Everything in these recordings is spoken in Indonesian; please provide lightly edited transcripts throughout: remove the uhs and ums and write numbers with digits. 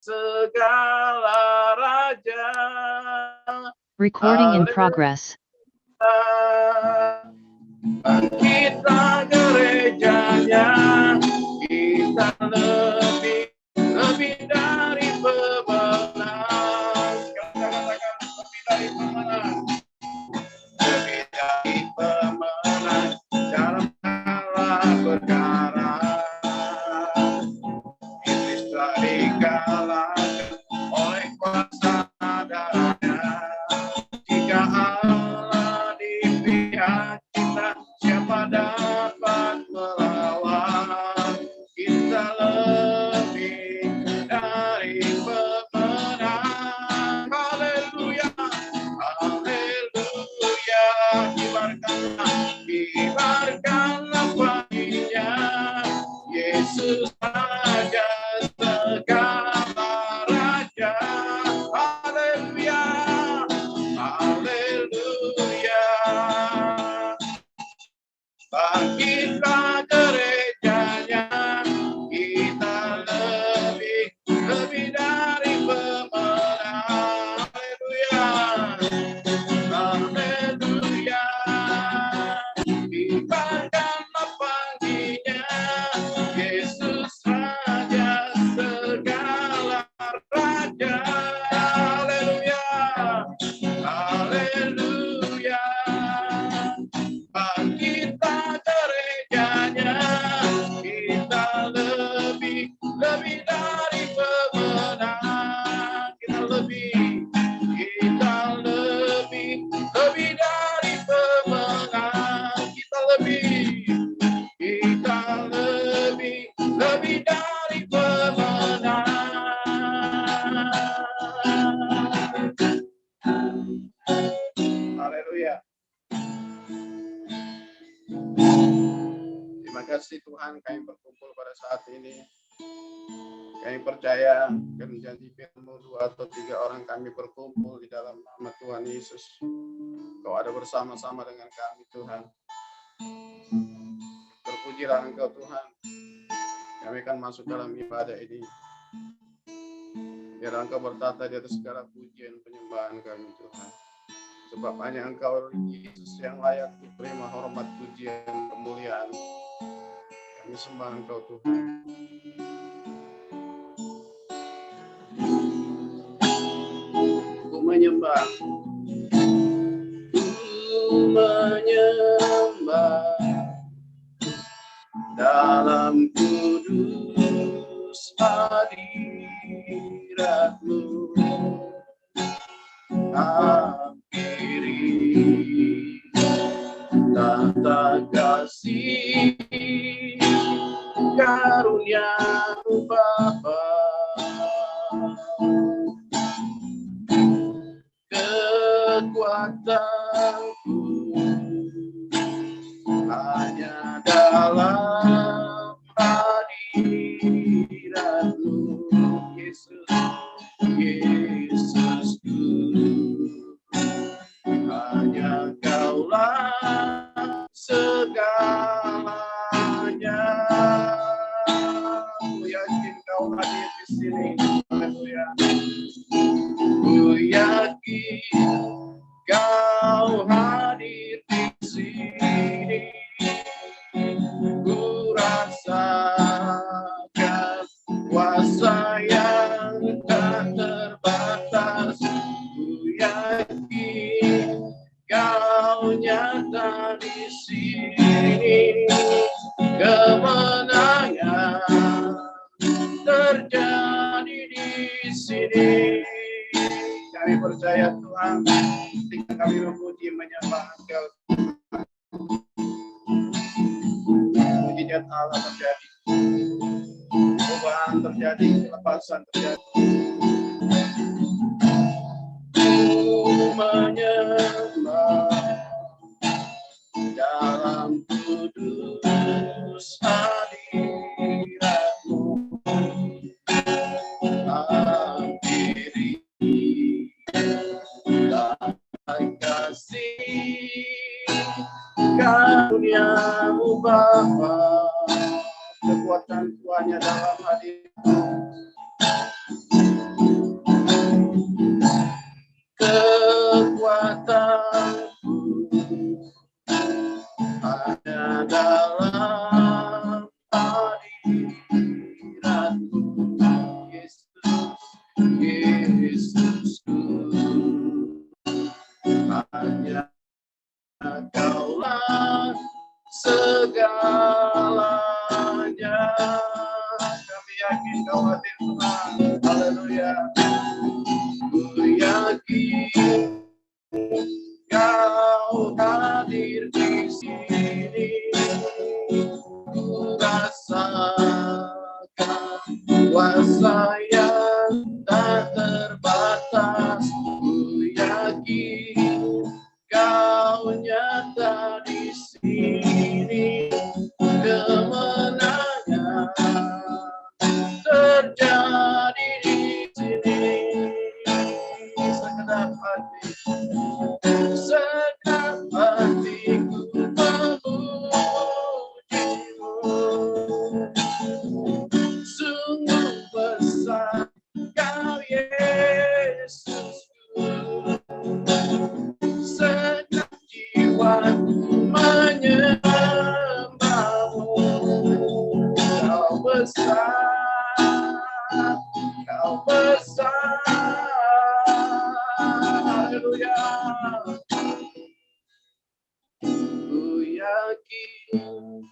segala raja. Recording in progress. Kita gerejanya, kita lebih dari pemenang. Katakan lebih dari pemenang. Lebih dari pemenang dalam segala perkara. Iblis telah dikalahkan oleh kuasa darahnya. Jika Allah di pihak kita, siapa dapat melawan? Kita lebih dari pemenang. Haleluya, haleluya. Kibarkanlah baginya, Yesus Raja segala raja. Haleluya, haleluya. Bangkitlah gerejanya, kita lebih dari pemenang. Haleluya, haleluya. Kibarkanlah paginya, Yesus Raja segala raja. Haleluya, haleluya. Bangkitlah gerejanya, kita lebih dari pemenang. Kita lebih dari pemenang. Kita lebih dari pemenang. Haleluya. Terima kasih Tuhan, kami berkumpul pada saat ini. Kami percaya kami janji firman-Mu 2 atau 3 orang kami berkumpul di dalam nama Tuhan Yesus. Kau ada bersama-sama dengan kami Tuhan. Terpujilah Engkau Tuhan. Kami akan masuk dalam ibadah ini. Biar Engkau bertata di atas segala pujian penyembahan kami Tuhan. Sebab hanya Engkau Yesus yang layak diterima hormat, pujian, kemuliaan. Kami sembah Engkau Tuhan. Ku menyembah dalam kudus hadirat-Mu. Akhiri tata kasih karunia-Mu Bapa. Kekuatanku hanya dalam hadirat-Mu, Yesus, Yesusku. Hanya Kaulah segalanya. Ku yakin Kau hadir di sini. Haleluya. Ku yakin Kau hadir di sini. Ku rasakan kuasa yang tak terbatas. Ku yakin Kau nyata di sini. Kemenangan terjadi di sini. Kami percaya Tuhan, ketika kami memuji menyembah Engkau, mujizat Allah terjadi, perubahan terjadi, kelepasan terjadi. Ku menyembah dalam kudus hadirat-Mu. Akhiri kasih karunia-Mu Bapa. Kekuatan Tuhannya dalam hadirat-Mu. Yesusku, hanya Kaulah segalanya. Kami yakin Kau hadir Tuhan. Haleluya. Ku yakin Kau hadir di sini. Ku rasakan kuasa yang tak terbatas. Ku yakin Kau nyata di sini. Kemenangan terjadi di sini. Segenap hatiku memujimu. Sungguh besar Kau Yesusku. Segenap jiwaku menyembahmu. Kau besar, Kau besar. Haleluya. Ku yakin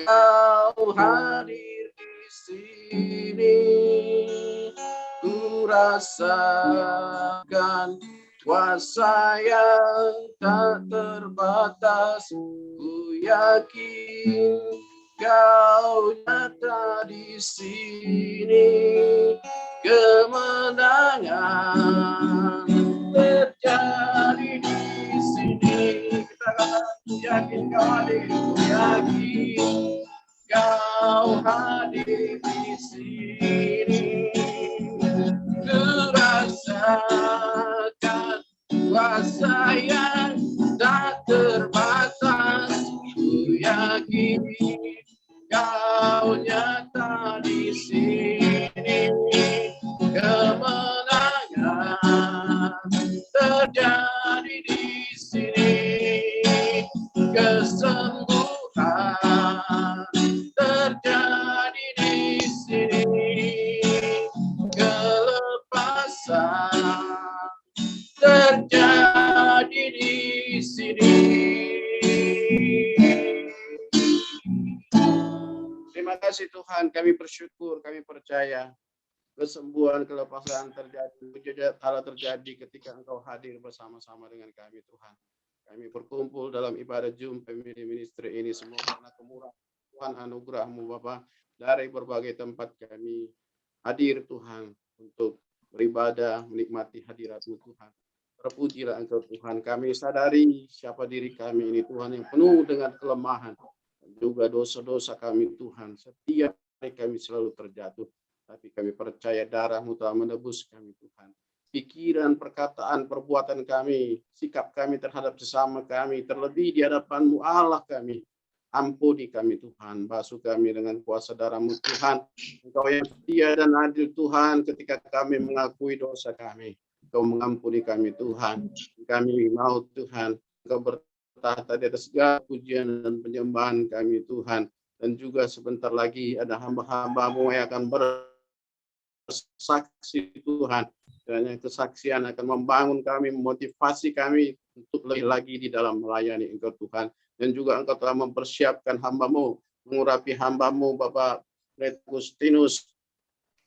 Kau hadir di sini. Ku rasakan kuasa yang tak terbatas. Ku yakin Kau nyata di sini. Kemenangan terjadi di sini. Kita katakan yakin Kau hadir. Yakin Kau hadir di sini. Ku rasakan kuasa yang tak terbatas. Ku yakin Kau nyata di sini. Kemenangan terjadi di sini. Kesembuhan terjadi di sini. Kelepasan terjadi di sini. Terima kasih Tuhan, kami bersyukur, kami percaya kesembuhan, kelepasan terjadi, mujizat Allah terjadi ketika Engkau hadir bersama-sama dengan kami Tuhan. Kami berkumpul dalam ibadah Zoom Family Ministry ini semua karena kemurahan Tuhan, anugerah-Mu Bapa. Dari berbagai tempat kami hadir Tuhan untuk beribadah, menikmati hadirat-Mu Tuhan. Terpujilah Engkau Tuhan. Kami sadari siapa diri kami ini Tuhan yang penuh dengan kelemahan. Juga dosa-dosa kami Tuhan. Setiap hari kami selalu terjatuh. Tapi kami percaya darah-Mu telah menebus kami Tuhan. Pikiran, perkataan, perbuatan kami, sikap kami terhadap sesama kami, terlebih di hadapan-Mu Allah kami. Ampuni kami Tuhan, basuh kami dengan kuasa darah-Mu Tuhan. Engkau yang setia dan adil Tuhan ketika kami mengakui dosa kami. Engkau mengampuni kami Tuhan. Kami mau Tuhan, Engkau bertahta di atas segala pujian dan penyembahan kami Tuhan. Dan juga sebentar lagi ada hamba-hamba-Mu yang akan bersaksi Tuhan. Dan yang kesaksian akan membangun kami, memotivasi kami untuk lebih lagi di dalam melayani Engkau Tuhan. Dan juga Engkau telah mempersiapkan hamba-Mu, mengurapi hamba-Mu Bapak Agustinus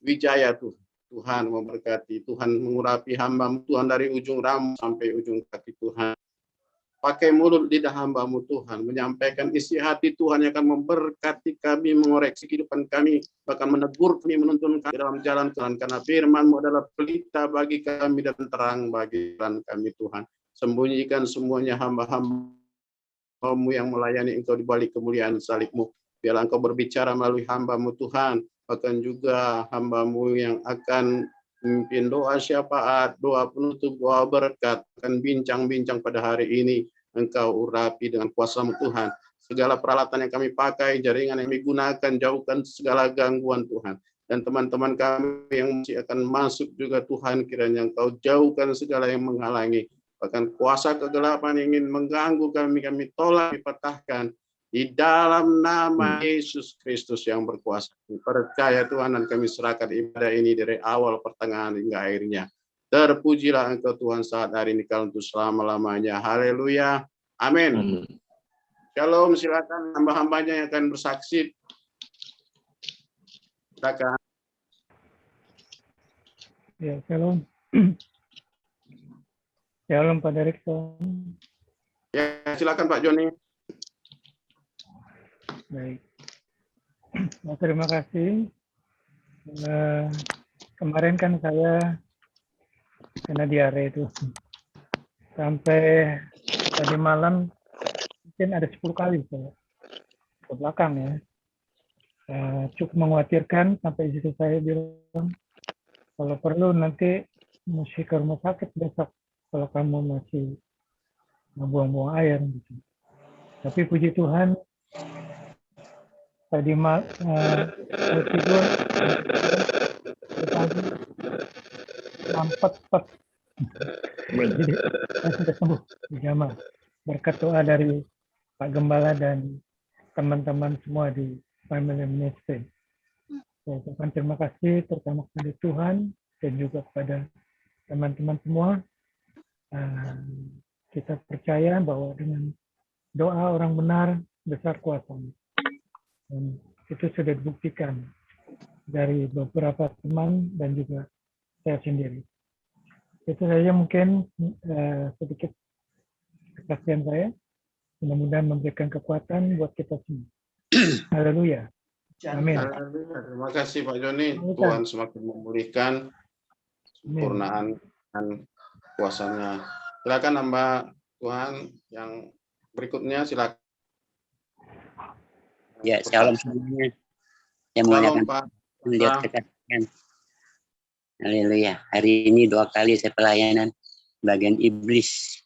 Wijaya Tuhan memberkati, Tuhan mengurapi hamba-Mu Tuhan dari ujung rambut sampai ujung kaki Tuhan. Pakai mulut lidah hamba-Mu Tuhan, menyampaikan isi hati Tuhan yang akan memberkati kami, mengoreksi kehidupan kami, bahkan menegur kami, menuntun kami dalam jalan Tuhan. Karena firman-Mu adalah pelita bagi kami dan terang bagi jalan kami Tuhan. Sembunyikan semuanya hamba-hamba-Mu yang melayani Engkau di balik kemuliaan salib-Mu. Biarlah Engkau berbicara melalui hamba-Mu Tuhan, bahkan juga hamba-Mu yang akan memimpin doa syafaat, doa penutup, doa berkat, akan bincang-bincang pada hari ini. Engkau urapi dengan kuasa-Mu Tuhan. Segala peralatan yang kami pakai, jaringan yang kami gunakan, jauhkan segala gangguan Tuhan. Dan teman-teman kami yang masih akan masuk juga Tuhan, kiranya Engkau jauhkan segala yang menghalangi. Bahkan kuasa kegelapan yang ingin mengganggu kami tolak, dipatahkan. Di dalam nama Yesus Kristus yang berkuasa. Percaya Tuhan, dan kami serahkan ibadah ini dari awal, pertengahan, hingga akhirnya. Terpujilah Engkau Tuhan saat hari ini, kalau untuk selama-lamanya. Haleluya. Amin. Shalom, silakan hamba-hambanya yang akan bersaksi. Silakan. Ya, shalom. Shalom Pak Direktur. Ya, silakan Pak Joni. Baik. Nah, terima kasih. Kemarin kan saya kena diare itu. Sampai tadi malam mungkin ada 10 kali saya ke belakang ya. Cukup mengkhawatirkan sampai istri saya bilang, kalau perlu nanti mesti ke rumah sakit besok kalau kamu masih buang-buang air. Gitu. Tapi puji Tuhan, tadi saya tidur pagi mampet. Jadi saya sudah sembuh di jamaah. Berkat doa dari Pak Gembala dan teman-teman semua di Family Ministry. Saya ucapkan terima kasih terutama kepada Tuhan dan juga kepada teman-teman semua. Kita percaya bahwa dengan doa orang benar besar kuasanya. Dan itu sudah dibuktikan dari beberapa teman dan juga saya sendiri. Itu saja mungkin sedikit kesaksian saya. Mudah-mudahan memberikan kekuatan buat kita semua. Haleluya. Amin. Terima kasih Pak Joni. Tuhan semakin memulihkan sempurnaan dan kuasanya. Silakan hamba Tuhan yang berikutnya, silakan. Ya, shalom semuanya. Saya mengadakan melihat kesaksian. Haleluya. Hari ini 2 kali saya pelayanan bagian iblis.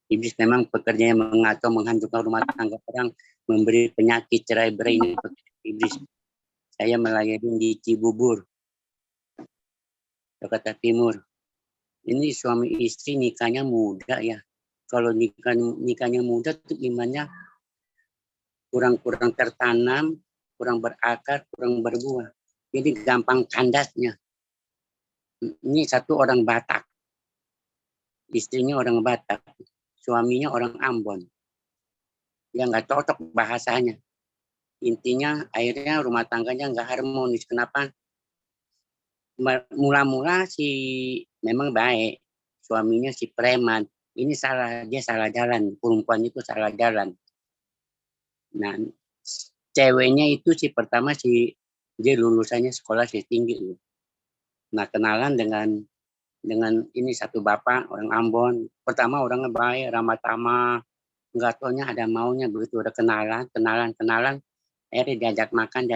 Iblis memang pekerjaannya mengacau, menghancurkan rumah tangga orang, memberi penyakit cerai-berai, ini iblis. Saya melayani di Cibubur, Jakarta Timur. Ini suami istri nikahnya muda ya. Kalau nikahnya muda tuh imannya kurang tertanam, kurang berakar, kurang berbuah. Jadi gampang kandasnya. Ini satu orang Batak. Istrinya orang Batak. Suaminya orang Ambon. Ya nggak cocok bahasanya. Intinya akhirnya rumah tangganya nggak harmonis. Kenapa? Mula-mula memang baik. Suaminya si preman. Ini dia salah jalan. Perempuan itu salah jalan. Nah, ceweknya itu pertama dia lulusannya sekolah tinggi. Nah, kenalan dengan ini satu bapak orang Ambon. Pertama orangnya baik, ramah tamah, nggak taunya ada maunya. Begitu udah kenalan, akhirnya diajak makan.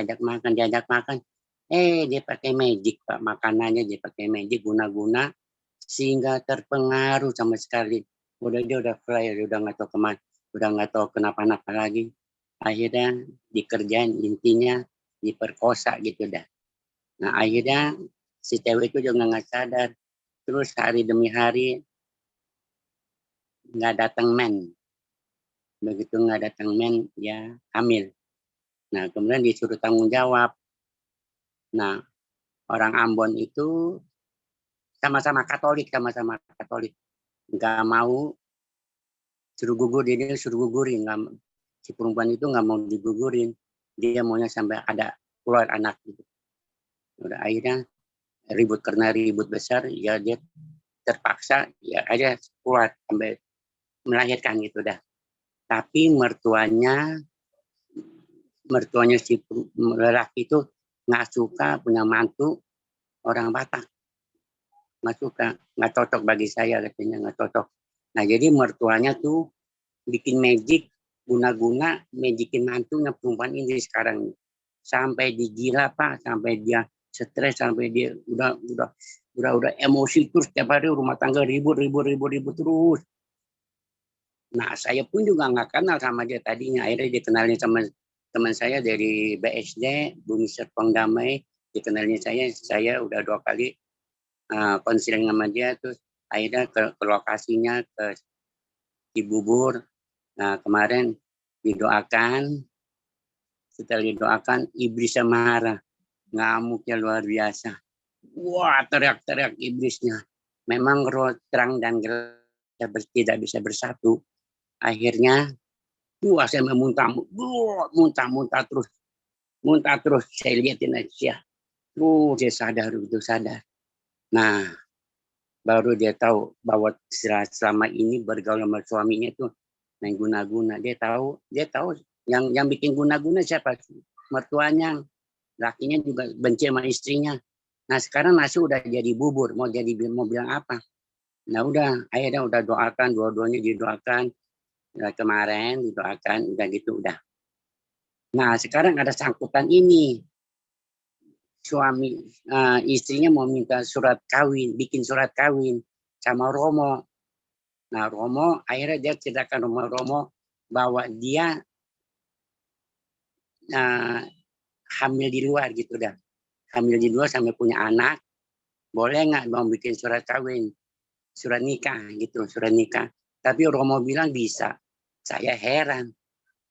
Dia pakai magic Pak, makanannya dia pakai magic guna-guna sehingga terpengaruh sama sekali. Dia udah fly, udah nggak tahu kemana, udah nggak tahu kenapa-napa lagi. Akhirnya dikerjain, intinya diperkosa gitu dah. Nah akhirnya si cewek itu juga nggak sadar. Terus hari demi hari nggak datang men. Begitu nggak datang men, ya hamil. Nah kemudian disuruh tanggung jawab. Nah orang Ambon itu sama-sama Katolik. Nggak mau suruh gugurin. Si perempuan itu nggak mau digugurin. Dia maunya sampai ada keluar anak gitu. Udah akhirnya ribut besar, ya dia terpaksa ya aja kuat sampai melahirkan gitu dah. Tapi mertuanya si lelaki itu nggak suka punya mantu orang Batak, nggak suka, nggak cocok bagi saya katanya, nggak cocok. Nah jadi mertuanya tuh bikin magic, guna-guna magikin mantunya perempuan ini sekarang sampai digila Pak, sampai dia stres, sampai dia udah emosi terus tiap hari rumah tangga ribut terus. Nah saya pun juga nggak kenal sama dia tadinya. Akhirnya dikenalin sama teman saya dari BSD, Bumi Serpong Damai. Dikenalin saya udah 2 kali konseling sama dia. Terus akhirnya ke lokasinya ke Cibubur. Nah kemarin Didoakan, setelah didoakan, iblisnya marah. Ngamuknya luar biasa. Wah, teriak-teriak iblisnya. Memang roh terang dan gelap tidak bisa bersatu. Akhirnya, wah saya muntah terus. Muntah terus, saya lihatin aja. Dia sadar, itu sadar. Nah, baru dia tahu bahwa selama ini bergaul sama suaminya itu main guna-guna. Dia tahu yang bikin guna-guna siapa? Mertuanya, lakinya juga benci sama istrinya. Nah sekarang nasi udah jadi bubur, mau bilang apa? Nah udah, akhirnya udah doakan, dua-duanya didoakan. Nah, kemarin didoakan, udah gitu udah. Nah sekarang ada sangkutan ini. Suami istrinya mau minta surat kawin, bikin surat kawin sama Romo. Nah Romo akhirnya dia ceritakan Romo bahwa dia hamil di luar gitu dah. Hamil di luar sampai punya anak, boleh nggak mau bikin surat kawin, surat nikah gitu, surat nikah. Tapi Romo bilang bisa. Saya heran.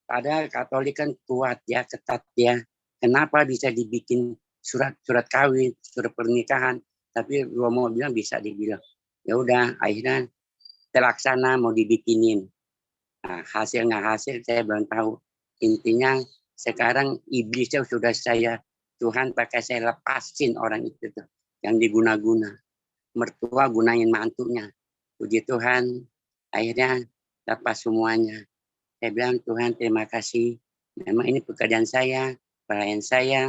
Padahal Katolik kan kuat ya, ketat ya. Kenapa bisa dibikin surat kawin, surat pernikahan? Tapi Romo bilang bisa dibilang. Ya udah, akhirnya terlaksana mau dibikinin. Nah, hasil nggak hasil saya belum tahu. Intinya sekarang iblisnya sudah Tuhan pakai saya lepasin orang itu tuh yang diguna-guna. Mertua gunain mantunya. Puji Tuhan, akhirnya lepas semuanya. Saya bilang, Tuhan terima kasih. Memang ini pekerjaan saya, pelayan saya.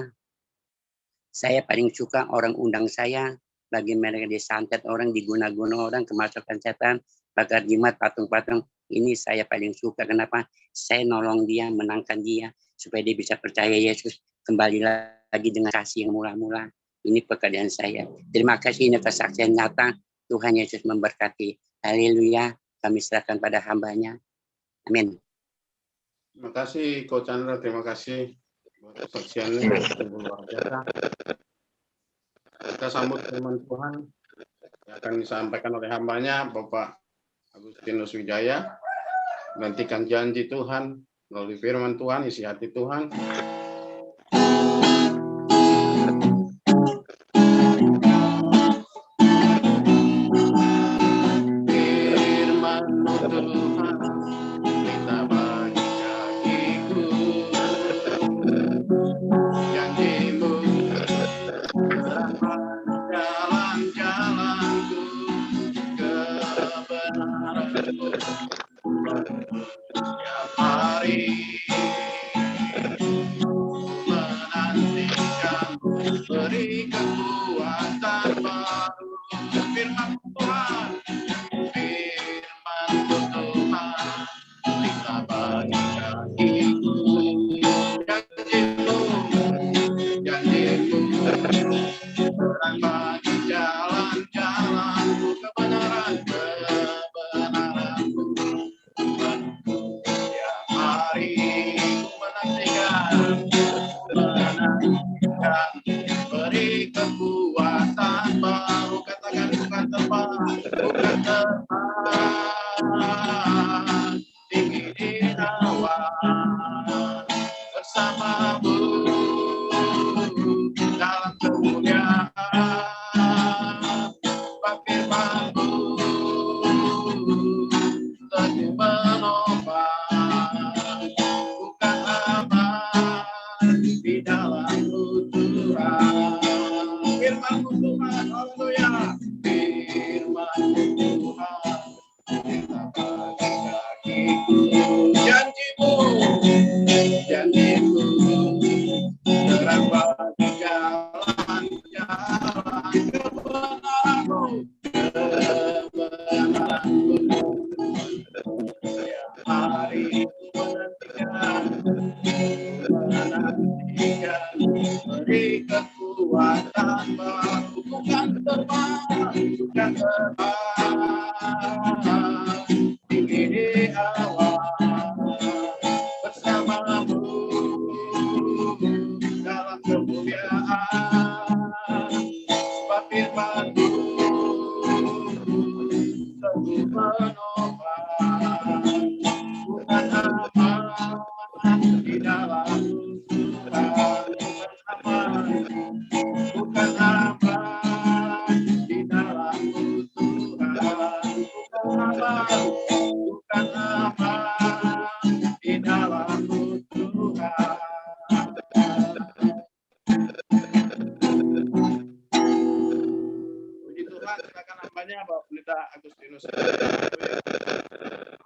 Saya paling suka orang undang saya. Bagi mereka disantet orang, diguna-guna orang, kemasukan setan, bakar jimat, patung-patung. Ini saya paling suka. Kenapa? Saya nolong dia, menangkan dia. Supaya dia bisa percaya Yesus. Kembali lagi dengan kasih yang mula-mula. Ini pekerjaan saya. Terima kasih, ini kesaksian nyata. Tuhan Yesus memberkati. Haleluya. Kami serahkan pada hambanya. Amin. Terima kasih Coach Chandra, terima kasih buat kesaksiannya luar biasa. Kita sambut firman Tuhan yang akan disampaikan oleh hambanya Bapak Agustinus Wijaya. Nantikan janji Tuhan melalui firman Tuhan, isi hati Tuhan. Tuhan, silakan hambanya Bapak Pendeta Agustinus.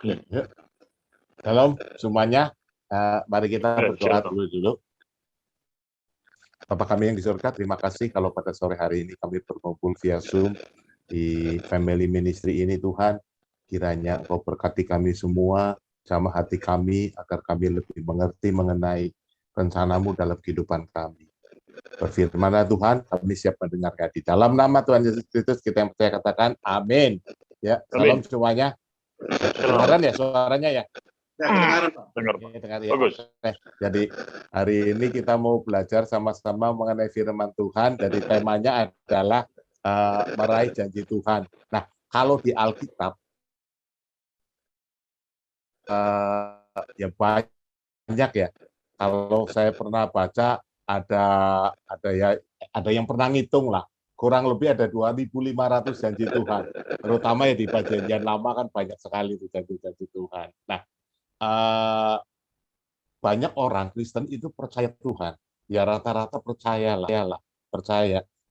Ya. Shalom semuanya. Mari kita berdoa dulu. Bapak kami yang di surga, terima kasih kalau pada sore hari ini kami berkumpul via Zoom di Family Ministry ini, Tuhan. Kiranya Engkau berkati kami semua, jamah hati kami, agar kami lebih mengerti mengenai rencana-Mu dalam kehidupan kami. Berfirman Tuhan, kami siap mendengarkan. Di dalam nama Tuhan Yesus Kristus, kita yang percaya katakan, amin. Ya, salam semuanya. Kedengaran ya suaranya ya? Ya, kedengaran, Pak. Dengar ya. Bagus. Jadi hari ini kita mau belajar sama-sama mengenai firman Tuhan. Jadi temanya adalah meraih janji Tuhan. Nah, kalau di Alkitab ya banyak ya. Kalau saya pernah baca ada yang pernah ngitung lah. Kurang lebih ada 2.500 janji Tuhan. Terutama ya di Perjanjian Lama kan banyak sekali itu janji-janji Tuhan. Nah, banyak orang Kristen itu percaya Tuhan, ya rata-rata percaya.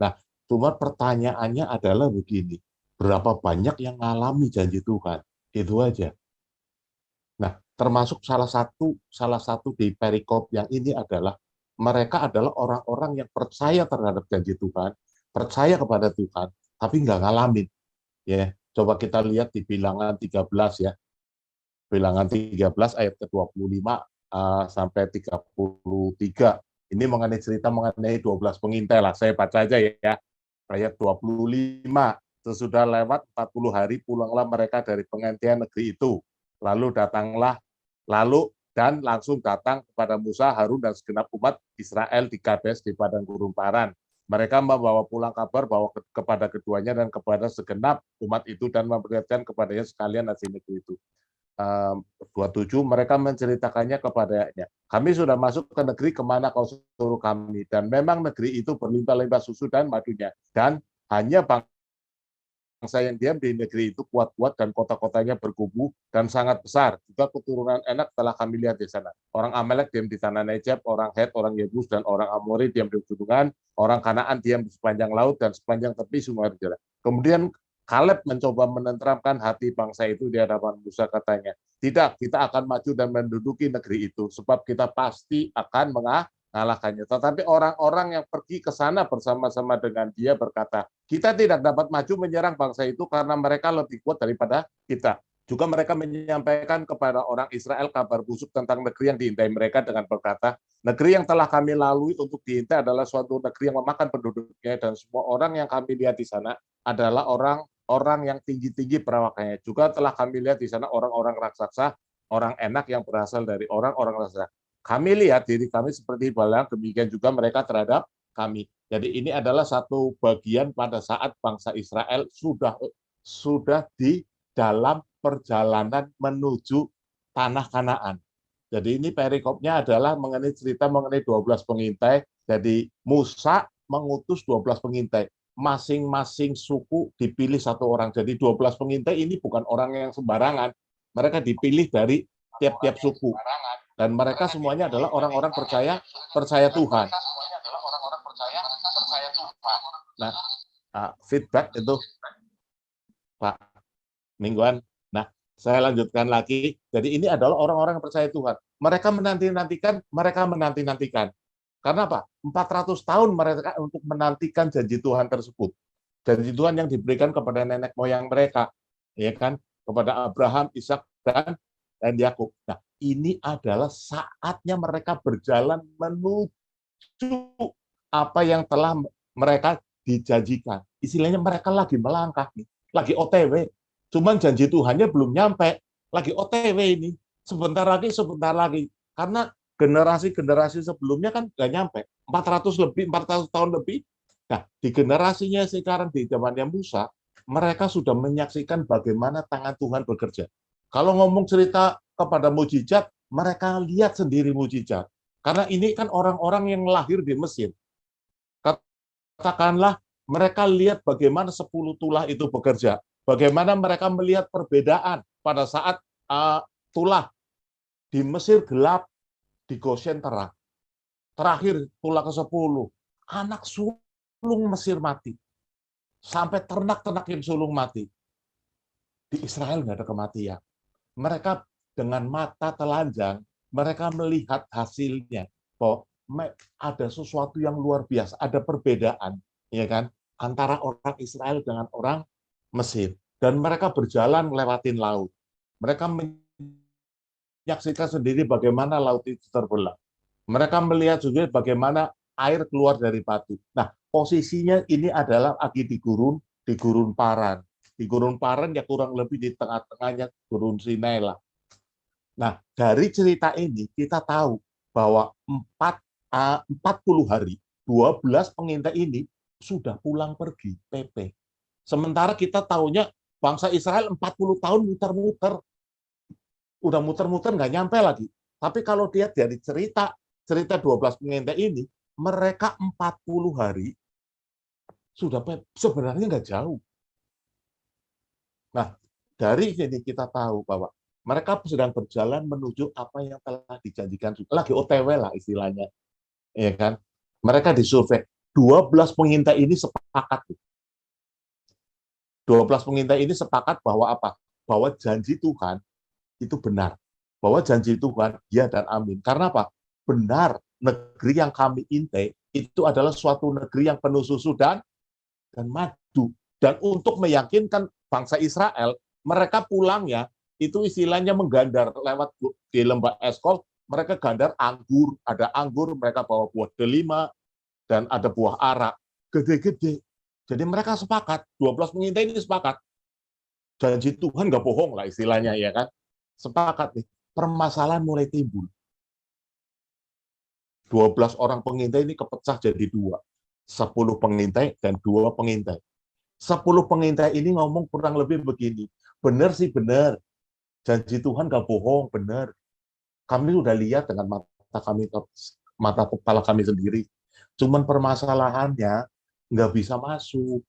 Nah, cuma pertanyaannya adalah begini, berapa banyak yang mengalami janji Tuhan? Itu aja. Nah, termasuk salah satu di perikop yang ini adalah mereka adalah orang-orang yang percaya terhadap janji Tuhan, percaya kepada Tuhan, tapi nggak ngalamin. Ya, coba kita lihat di Bilangan 13 ya. Bilangan 13 ayat ke-25 sampai 33. Ini mengenai cerita mengenai 12 pengintai lah. Saya baca aja ya. Ayat 25. Sesudah lewat 40 hari pulanglah mereka dari pengantaian negeri itu. Dan langsung datang kepada Musa, Harun dan segenap umat Israel di Kades di padang gurun Paran. Mereka membawa pulang kabar bahwa kepada keduanya dan kepada segenap umat itu dan memperlihatkan kepadanya sekalian hasil negeri itu. 27 mereka menceritakannya kepadanya, kami sudah masuk ke negeri kemana kau suruh kami, dan memang negeri itu berlimpah-limpah susu dan madunya, dan hanya bangsa yang diam di negeri itu kuat-kuat dan kota-kotanya berkubu dan sangat besar. Juga keturunan Enak telah kami lihat di sana. Orang Amalek diam di tanah Negeb, orang Het, orang Yebus dan orang Amori diam di gunungan, orang Kanaan diam di sepanjang laut dan sepanjang tepi sungai berjalan. Kemudian Kaleb mencoba menenteramkan hati bangsa itu di hadapan Musa, katanya, tidak, kita akan maju dan menduduki negeri itu, sebab kita pasti akan mengalahkannya. Tetapi orang-orang yang pergi ke sana bersama-sama dengan dia berkata, kita tidak dapat maju menyerang bangsa itu karena mereka lebih kuat daripada kita. Juga mereka menyampaikan kepada orang Israel kabar busuk tentang negeri yang diintai mereka dengan berkata, negeri yang telah kami lalui untuk diintai adalah suatu negeri yang memakan penduduknya, dan semua orang yang kami lihat di sana adalah orang yang tinggi-tinggi perawakannya. Juga telah kami lihat di sana orang-orang raksasa, orang Enak yang berasal dari orang-orang raksasa. Kami lihat diri kami seperti balaang, demikian juga mereka terhadap kami. Jadi ini adalah satu bagian pada saat bangsa Israel sudah di dalam perjalanan menuju tanah Kanaan. Jadi ini perikopnya adalah cerita mengenai 12 pengintai. Jadi Musa mengutus 12 pengintai. Masing-masing suku dipilih satu orang. Jadi 12 pengintai ini bukan orang yang sembarangan. Mereka dipilih dari tiap-tiap suku. Dan mereka semuanya adalah orang-orang percaya Tuhan. Nah, feedback itu Pak Mingguan. Nah, saya lanjutkan lagi. Jadi ini adalah orang-orang yang percaya Tuhan. Mereka menanti-nantikan. Karena apa? 400 tahun mereka untuk menantikan janji Tuhan tersebut. Janji Tuhan yang diberikan kepada nenek moyang mereka, ya kan? Kepada Abraham, Ishak dan Yakub. Nah, ini adalah saatnya mereka berjalan menuju apa yang telah mereka dijanjikan. Istilahnya mereka lagi melangkah nih, lagi OTW. Cuman janji Tuhannya belum nyampe, lagi OTW ini. Sebentar lagi. Karena generasi sebelumnya kan nggak nyampe, 400 tahun lebih. Nah, di generasinya sekarang di zamannya Musa, mereka sudah menyaksikan bagaimana tangan Tuhan bekerja. Kalau ngomong cerita kepada mujizat, mereka lihat sendiri mujizat. Karena ini kan orang-orang yang lahir di Mesir. Katakanlah mereka lihat bagaimana 10 tulah itu bekerja. Bagaimana mereka melihat perbedaan pada saat tulah di Mesir gelap, di Goshen terang. Terakhir tulah ke-10, anak sulung Mesir mati. Sampai ternak-ternak yang sulung mati. Di Israel nggak ada kematian. Mereka dengan mata telanjang, mereka melihat hasilnya. Bahwa ada sesuatu yang luar biasa, ada perbedaan, ya kan, antara orang Israel dengan orang Mesir. Dan mereka berjalan lewatin laut. Mereka menyaksikan sendiri bagaimana laut itu terbelah. Mereka melihat juga bagaimana air keluar dari batu. Nah, posisinya ini adalah lagi di gurun Paran. Di gurun Paran ya kurang lebih di tengah-tengahnya gurun Sinai lah. Nah, dari cerita ini kita tahu bahwa 40 hari, 12 pengintai ini sudah pulang pergi, PP. Sementara kita tahunya bangsa Israel 40 tahun muter-muter. Udah muter-muter nggak nyampe lagi. Tapi kalau dia dari cerita 12 pengintai ini, mereka 40 hari sudah sebenarnya nggak jauh. Nah, dari sini kita tahu bahwa mereka sedang berjalan menuju apa yang telah dijanjikan. Lagi OTW lah istilahnya. Ya kan? Mereka disurvei. 12 pengintai ini sepakat. 12 pengintai ini sepakat bahwa apa? Bahwa janji Tuhan itu benar. Bahwa janji Tuhan, ya dan amin. Karena apa? Benar, negeri yang kami intai itu adalah suatu negeri yang penuh susu dan madu. Dan untuk meyakinkan bangsa Israel, mereka pulang ya, itu istilahnya menggandar lewat di lembah Eskol, mereka gandar anggur, ada anggur, mereka bawa buah delima, dan ada buah arak, gede-gede. Jadi mereka sepakat, 12 pengintai ini sepakat. Janji Tuhan nggak bohong lah istilahnya, ya kan? Sepakat nih, permasalahan mulai timbul. 12 orang pengintai ini kepecah jadi 2. 10 pengintai dan 2 pengintai. 10 pengintai ini ngomong kurang lebih begini, benar sih benar, janji Tuhan nggak bohong, benar. Kami sudah lihat dengan mata kepala kami sendiri. Cuman permasalahannya nggak bisa masuk.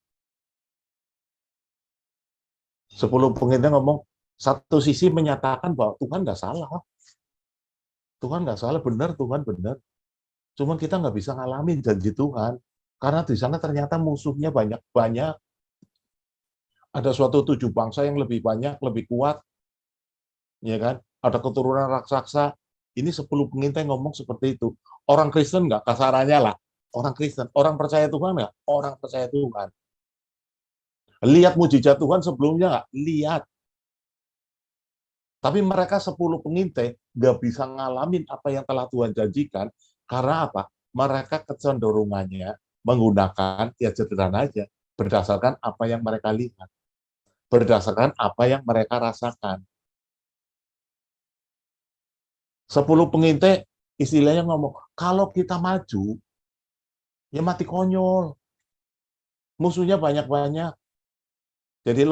10 pengintai ngomong, satu sisi menyatakan bahwa Tuhan nggak salah. Tuhan nggak salah, benar, Tuhan benar. Cuman kita nggak bisa ngalamin janji Tuhan. Karena di sana ternyata musuhnya banyak-banyak. Ada suatu 7 bangsa yang lebih banyak, lebih kuat. Ya kan? Ada keturunan raksasa. Ini 10 pengintai ngomong seperti itu. Orang Kristen nggak, kasarannya lah. Orang Kristen. Orang percaya Tuhan nggak? Orang percaya Tuhan. Lihat mujizat Tuhan sebelumnya nggak? Lihat. Tapi mereka 10 pengintai nggak bisa ngalamin apa yang telah Tuhan janjikan. Karena apa? Mereka kecenderungannya menggunakan, ya sederhana aja, berdasarkan apa yang mereka lihat. Berdasarkan apa yang mereka rasakan. 10 pengintai istilahnya ngomong, kalau kita maju, ya mati konyol. Musuhnya banyak-banyak. Jadi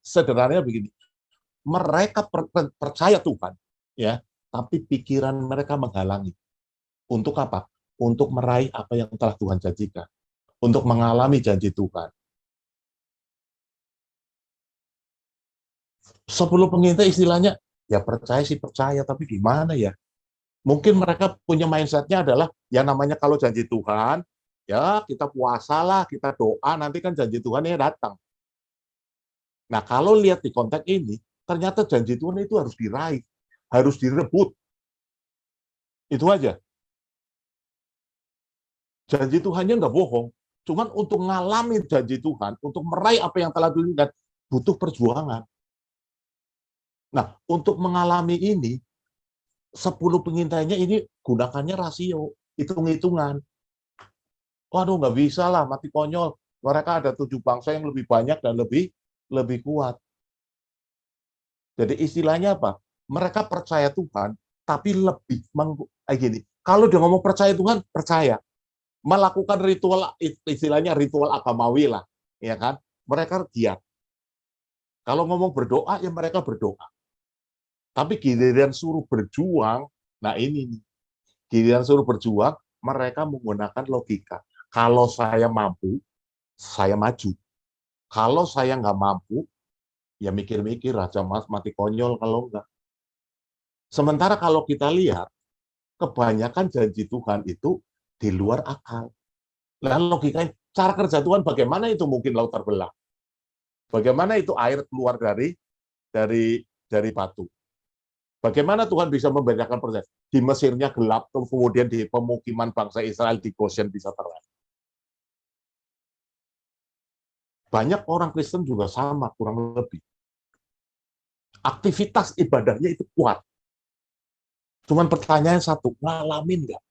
sederhananya begini, mereka percaya Tuhan, ya, tapi pikiran mereka menghalangi. Untuk apa? Untuk meraih apa yang telah Tuhan janjikan. Untuk mengalami janji Tuhan. 10 pengintai istilahnya, ya percaya sih percaya, tapi gimana ya? Mungkin mereka punya mindset-nya adalah, ya namanya kalau janji Tuhan, ya kita puasalah, kita doa, nanti kan janji Tuhan ya datang. Nah kalau lihat di konteks ini, ternyata janji Tuhan itu harus diraih, harus direbut. Itu aja. Janji Tuhannya nggak bohong, cuman untuk ngalamin janji Tuhan, untuk meraih apa yang telah dijanjikan, butuh perjuangan. Nah, untuk mengalami ini, 10 pengintainya ini gunakannya rasio, hitung-hitungan. Waduh, nggak bisa lah, mati konyol. Mereka ada 7 bangsa yang lebih banyak dan lebih kuat. Jadi istilahnya apa? Mereka percaya Tuhan, tapi lebih gini. Kalau dia ngomong percaya Tuhan, percaya. Melakukan ritual, istilahnya ritual agamawi lah, ya kan? Mereka giat. Kalau ngomong berdoa, ya mereka berdoa. Tapi giliran suruh berjuang, nah ini nih. Giliran suruh berjuang, mereka menggunakan logika. Kalau saya mampu, saya maju. Kalau saya nggak mampu, ya mikir-mikir, Raja Mas mati konyol kalau enggak. Sementara kalau kita lihat, kebanyakan janji Tuhan itu di luar akal. Lalu logikanya, Cara kerja Tuhan bagaimana itu mungkin laut terbelah? Bagaimana itu air keluar dari batu? Bagaimana Tuhan bisa membedakan proses? Di Mesirnya gelap, kemudian di pemukiman bangsa Israel di Goshen bisa terang. Banyak orang Kristen juga sama, kurang lebih. Aktivitas ibadahnya itu kuat. Cuman pertanyaan satu, ngalamin nggak?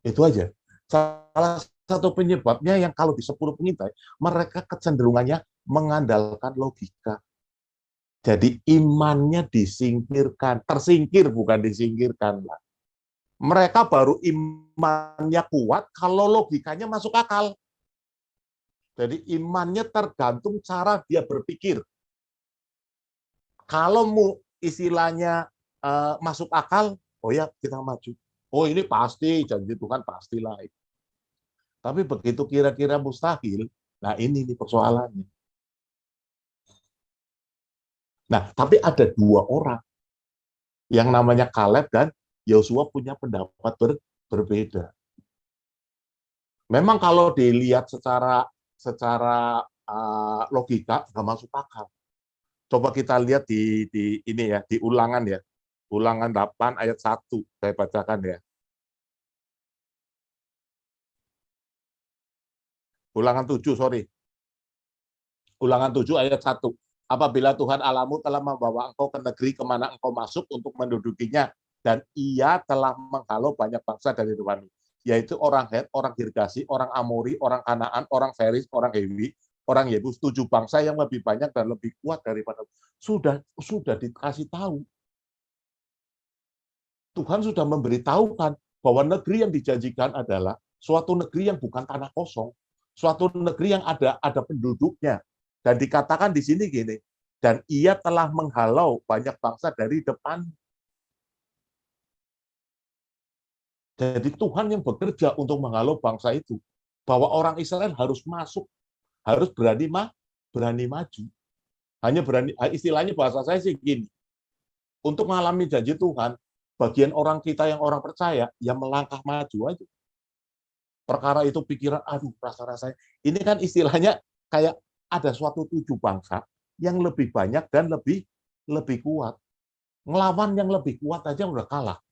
Itu aja. Salah satu penyebabnya yang kalau di 10 pengintai, mereka kecenderungannya mengandalkan logika. Jadi imannya disingkirkan, tersingkir bukan disingkirkan. Mereka baru imannya kuat kalau logikanya masuk akal. Jadi imannya tergantung cara dia berpikir. Kalau istilahnya masuk akal, oh ya kita maju. Oh ini pasti, janji Tuhan pastilah. Tapi begitu kira-kira mustahil, nah ini nih persoalannya. Nah, tapi ada dua orang yang namanya Kaleb dan Yosua punya pendapat berbeda. Memang kalau dilihat secara logika nggak masuk akal. Coba kita lihat di ini ya, di Ulangan ya. Ulangan 8 ayat 1 saya bacakan ya. Ulangan 7, sorry. Ulangan 7 ayat 1. Apabila Tuhan Allahmu telah membawa engkau ke negeri kemana engkau masuk untuk mendudukinya, dan ia telah menghalau banyak bangsa dari depanmu, yaitu orang Het, orang Girgasi, orang Amori, orang Kanaan, orang Feris, orang Hewi, orang Yebus, 7 bangsa yang lebih banyak dan lebih kuat daripada sudah dikasih tahu. Tuhan sudah memberitahukan bahwa negeri yang dijanjikan adalah suatu negeri yang bukan tanah kosong, suatu negeri yang ada penduduknya. Dan dikatakan di sini gini, dan ia telah menghalau banyak bangsa dari depan. Jadi Tuhan yang bekerja untuk menghalau bangsa itu, bahwa orang Israel harus masuk, harus berani maju. Hanya berani, istilahnya bahasa saya sih gini, untuk mengalami janji Tuhan, bagian orang kita yang orang percaya, yang melangkah maju aja. Perkara itu pikiran, aduh rasa-rasanya. Ini kan istilahnya kayak ada suatu 7 bangsa yang lebih banyak dan lebih kuat. Ngelawan yang lebih kuat aja udah kalah.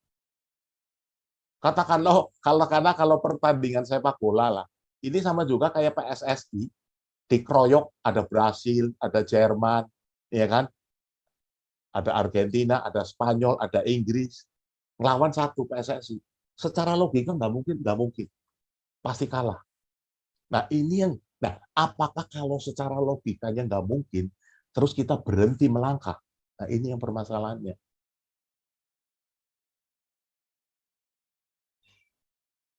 Katakanlah kalau pertandingan sepak bola lah, ini sama juga kayak PSSI, dikeroyok ada Brasil, ada Jerman, ya kan? Ada Argentina, ada Spanyol, ada Inggris, ngelawan satu PSSI. Secara logika nggak mungkin, pasti kalah. Nah apakah kalau secara logikanya nggak mungkin, terus kita berhenti melangkah? Nah ini yang permasalahannya.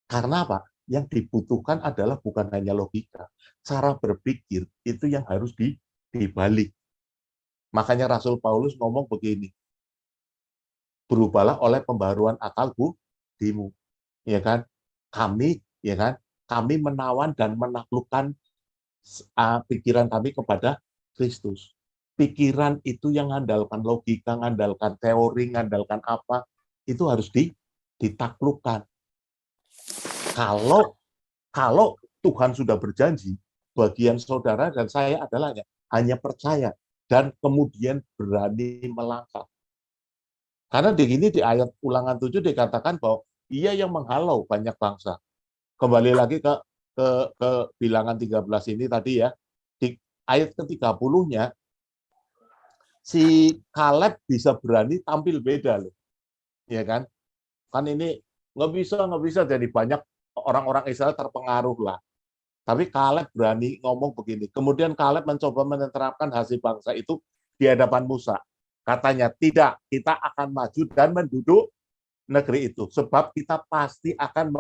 Karena apa? Yang dibutuhkan adalah bukan hanya logika, cara berpikir itu yang harus dibalik. Makanya Rasul Paulus ngomong begini, berubahlah oleh pembaruan akal budimu, ya kan? Kami menawan dan menaklukkan pikiran kami kepada Kristus. Pikiran itu yang mengandalkan logika, mengandalkan teori, mengandalkan apa, itu harus ditaklukkan. Kalau Tuhan sudah berjanji, bagian saudara dan saya adalah hanya percaya dan kemudian berani melangkah. Karena di ayat Ulangan 7 dikatakan bahwa ia yang menghalau banyak bangsa. Kembali lagi ke bilangan 13 ini tadi ya, di ayat ke-30-nya, si Kaleb bisa berani tampil beda loh, ya kan? Kan ini nggak bisa jadi banyak orang-orang Israel terpengaruh lah. Tapi Kaleb berani ngomong begini. Kemudian Kaleb mencoba menerapkan hasil bangsa itu di hadapan Musa. Katanya, tidak, kita akan maju dan menduduk negeri itu. Sebab kita pasti akan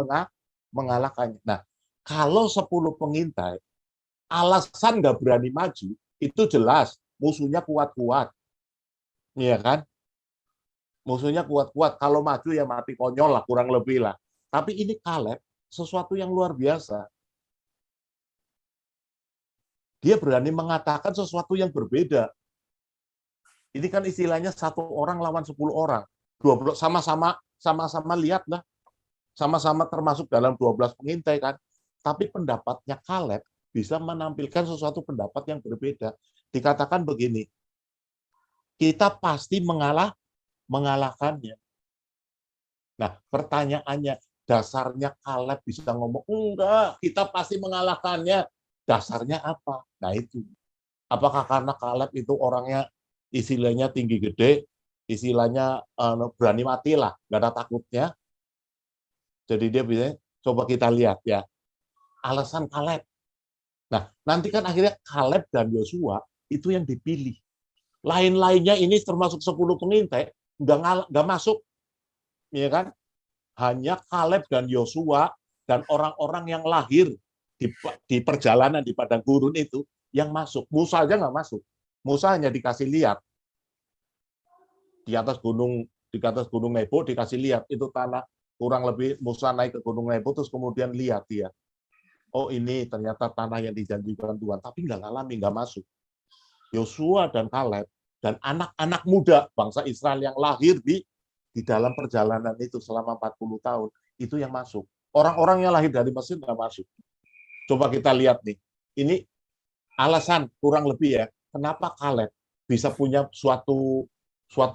mengalahkannya. Nah, kalau 10 pengintai, alasan nggak berani maju, itu jelas musuhnya kuat-kuat. Iya kan? Musuhnya kuat-kuat. Kalau maju ya mati konyol lah, kurang lebih lah. Tapi ini Kaleb, sesuatu yang luar biasa. Dia berani mengatakan sesuatu yang berbeda. Ini kan istilahnya 1 orang lawan 10 orang. 20 sama-sama lihat lah. Sama-sama termasuk dalam 12 pengintai kan. Tapi pendapatnya Kaleb bisa menampilkan sesuatu pendapat yang berbeda. Dikatakan begini, kita pasti mengalahkannya. Nah, pertanyaannya, dasarnya Kaleb bisa ngomong, enggak, kita pasti mengalahkannya. Dasarnya apa? Nah itu. Apakah karena Kaleb itu orangnya istilahnya tinggi gede, istilahnya berani mati lah, nggak ada takutnya. Jadi dia bisa, coba kita lihat ya, alasan Kaleb. Nah, nanti kan akhirnya Kaleb dan Yosua itu yang dipilih. Lain-lainnya ini termasuk 10 pengintai, nggak masuk, ya kan? Hanya Kaleb dan Yosua dan orang-orang yang lahir di perjalanan di padang gurun itu yang masuk. Musa aja nggak masuk. Musa hanya dikasih lihat di atas gunung Nebo, dikasih lihat itu tanah, kurang lebih Musa naik ke gunung Nebo terus kemudian lihat dia. Oh ini ternyata tanah yang dijanjikan Tuhan, tapi nggak ngalami, nggak masuk. Yosua dan Kaleb dan anak-anak muda bangsa Israel yang lahir di dalam perjalanan itu selama 40 tahun, itu yang masuk. Orang-orang yang lahir dari Mesir nggak masuk. Coba kita lihat nih, ini alasan kurang lebih ya, kenapa Kaleb bisa punya suatu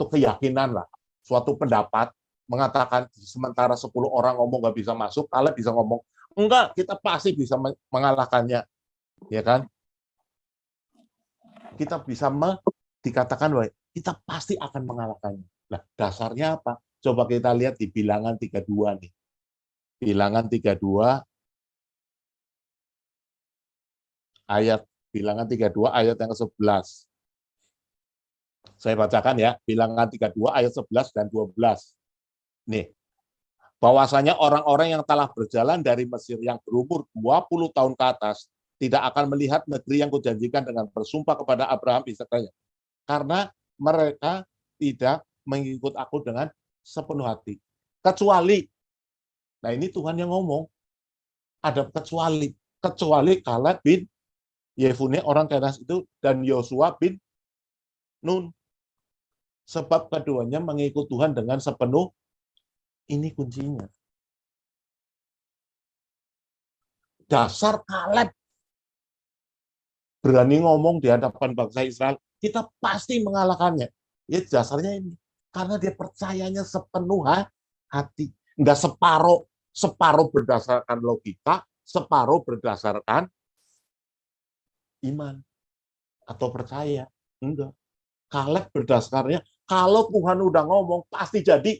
keyakinan lah, suatu pendapat, mengatakan sementara 10 orang ngomong nggak bisa masuk, Kaleb bisa ngomong, enggak, kita pasti bisa mengalahkannya. Ya kan? Kita bisa dikatakan bahwa kita pasti akan mengalahkannya. Nah, dasarnya apa? Coba kita lihat di Bilangan 32 nih. Bilangan 32 Bilangan 32 ayat yang ke-11. Saya bacakan ya, Bilangan 32 ayat 11 dan 12. Nih, bahwasanya orang-orang yang telah berjalan dari Mesir yang berumur 20 tahun ke atas tidak akan melihat negeri yang kujanjikan dengan bersumpah kepada Abraham, Ishak, karena mereka tidak mengikut aku dengan sepenuh hati. Kecuali, nah ini Tuhan yang ngomong, ada kecuali Kaleb bin Yefune orang Kenas itu dan Yosua bin Nun. Sebab keduanya mengikut Tuhan dengan sepenuh, ini kuncinya. Dasar Kaleb berani ngomong di hadapan bangsa Israel, kita pasti mengalahkannya. Ya dasarnya ini. Karena dia percayanya sepenuh hati. Enggak separuh berdasarkan logika, separuh berdasarkan iman atau percaya. Enggak. Kaleb berdasarkannya, kalau Tuhan udah ngomong, pasti jadi.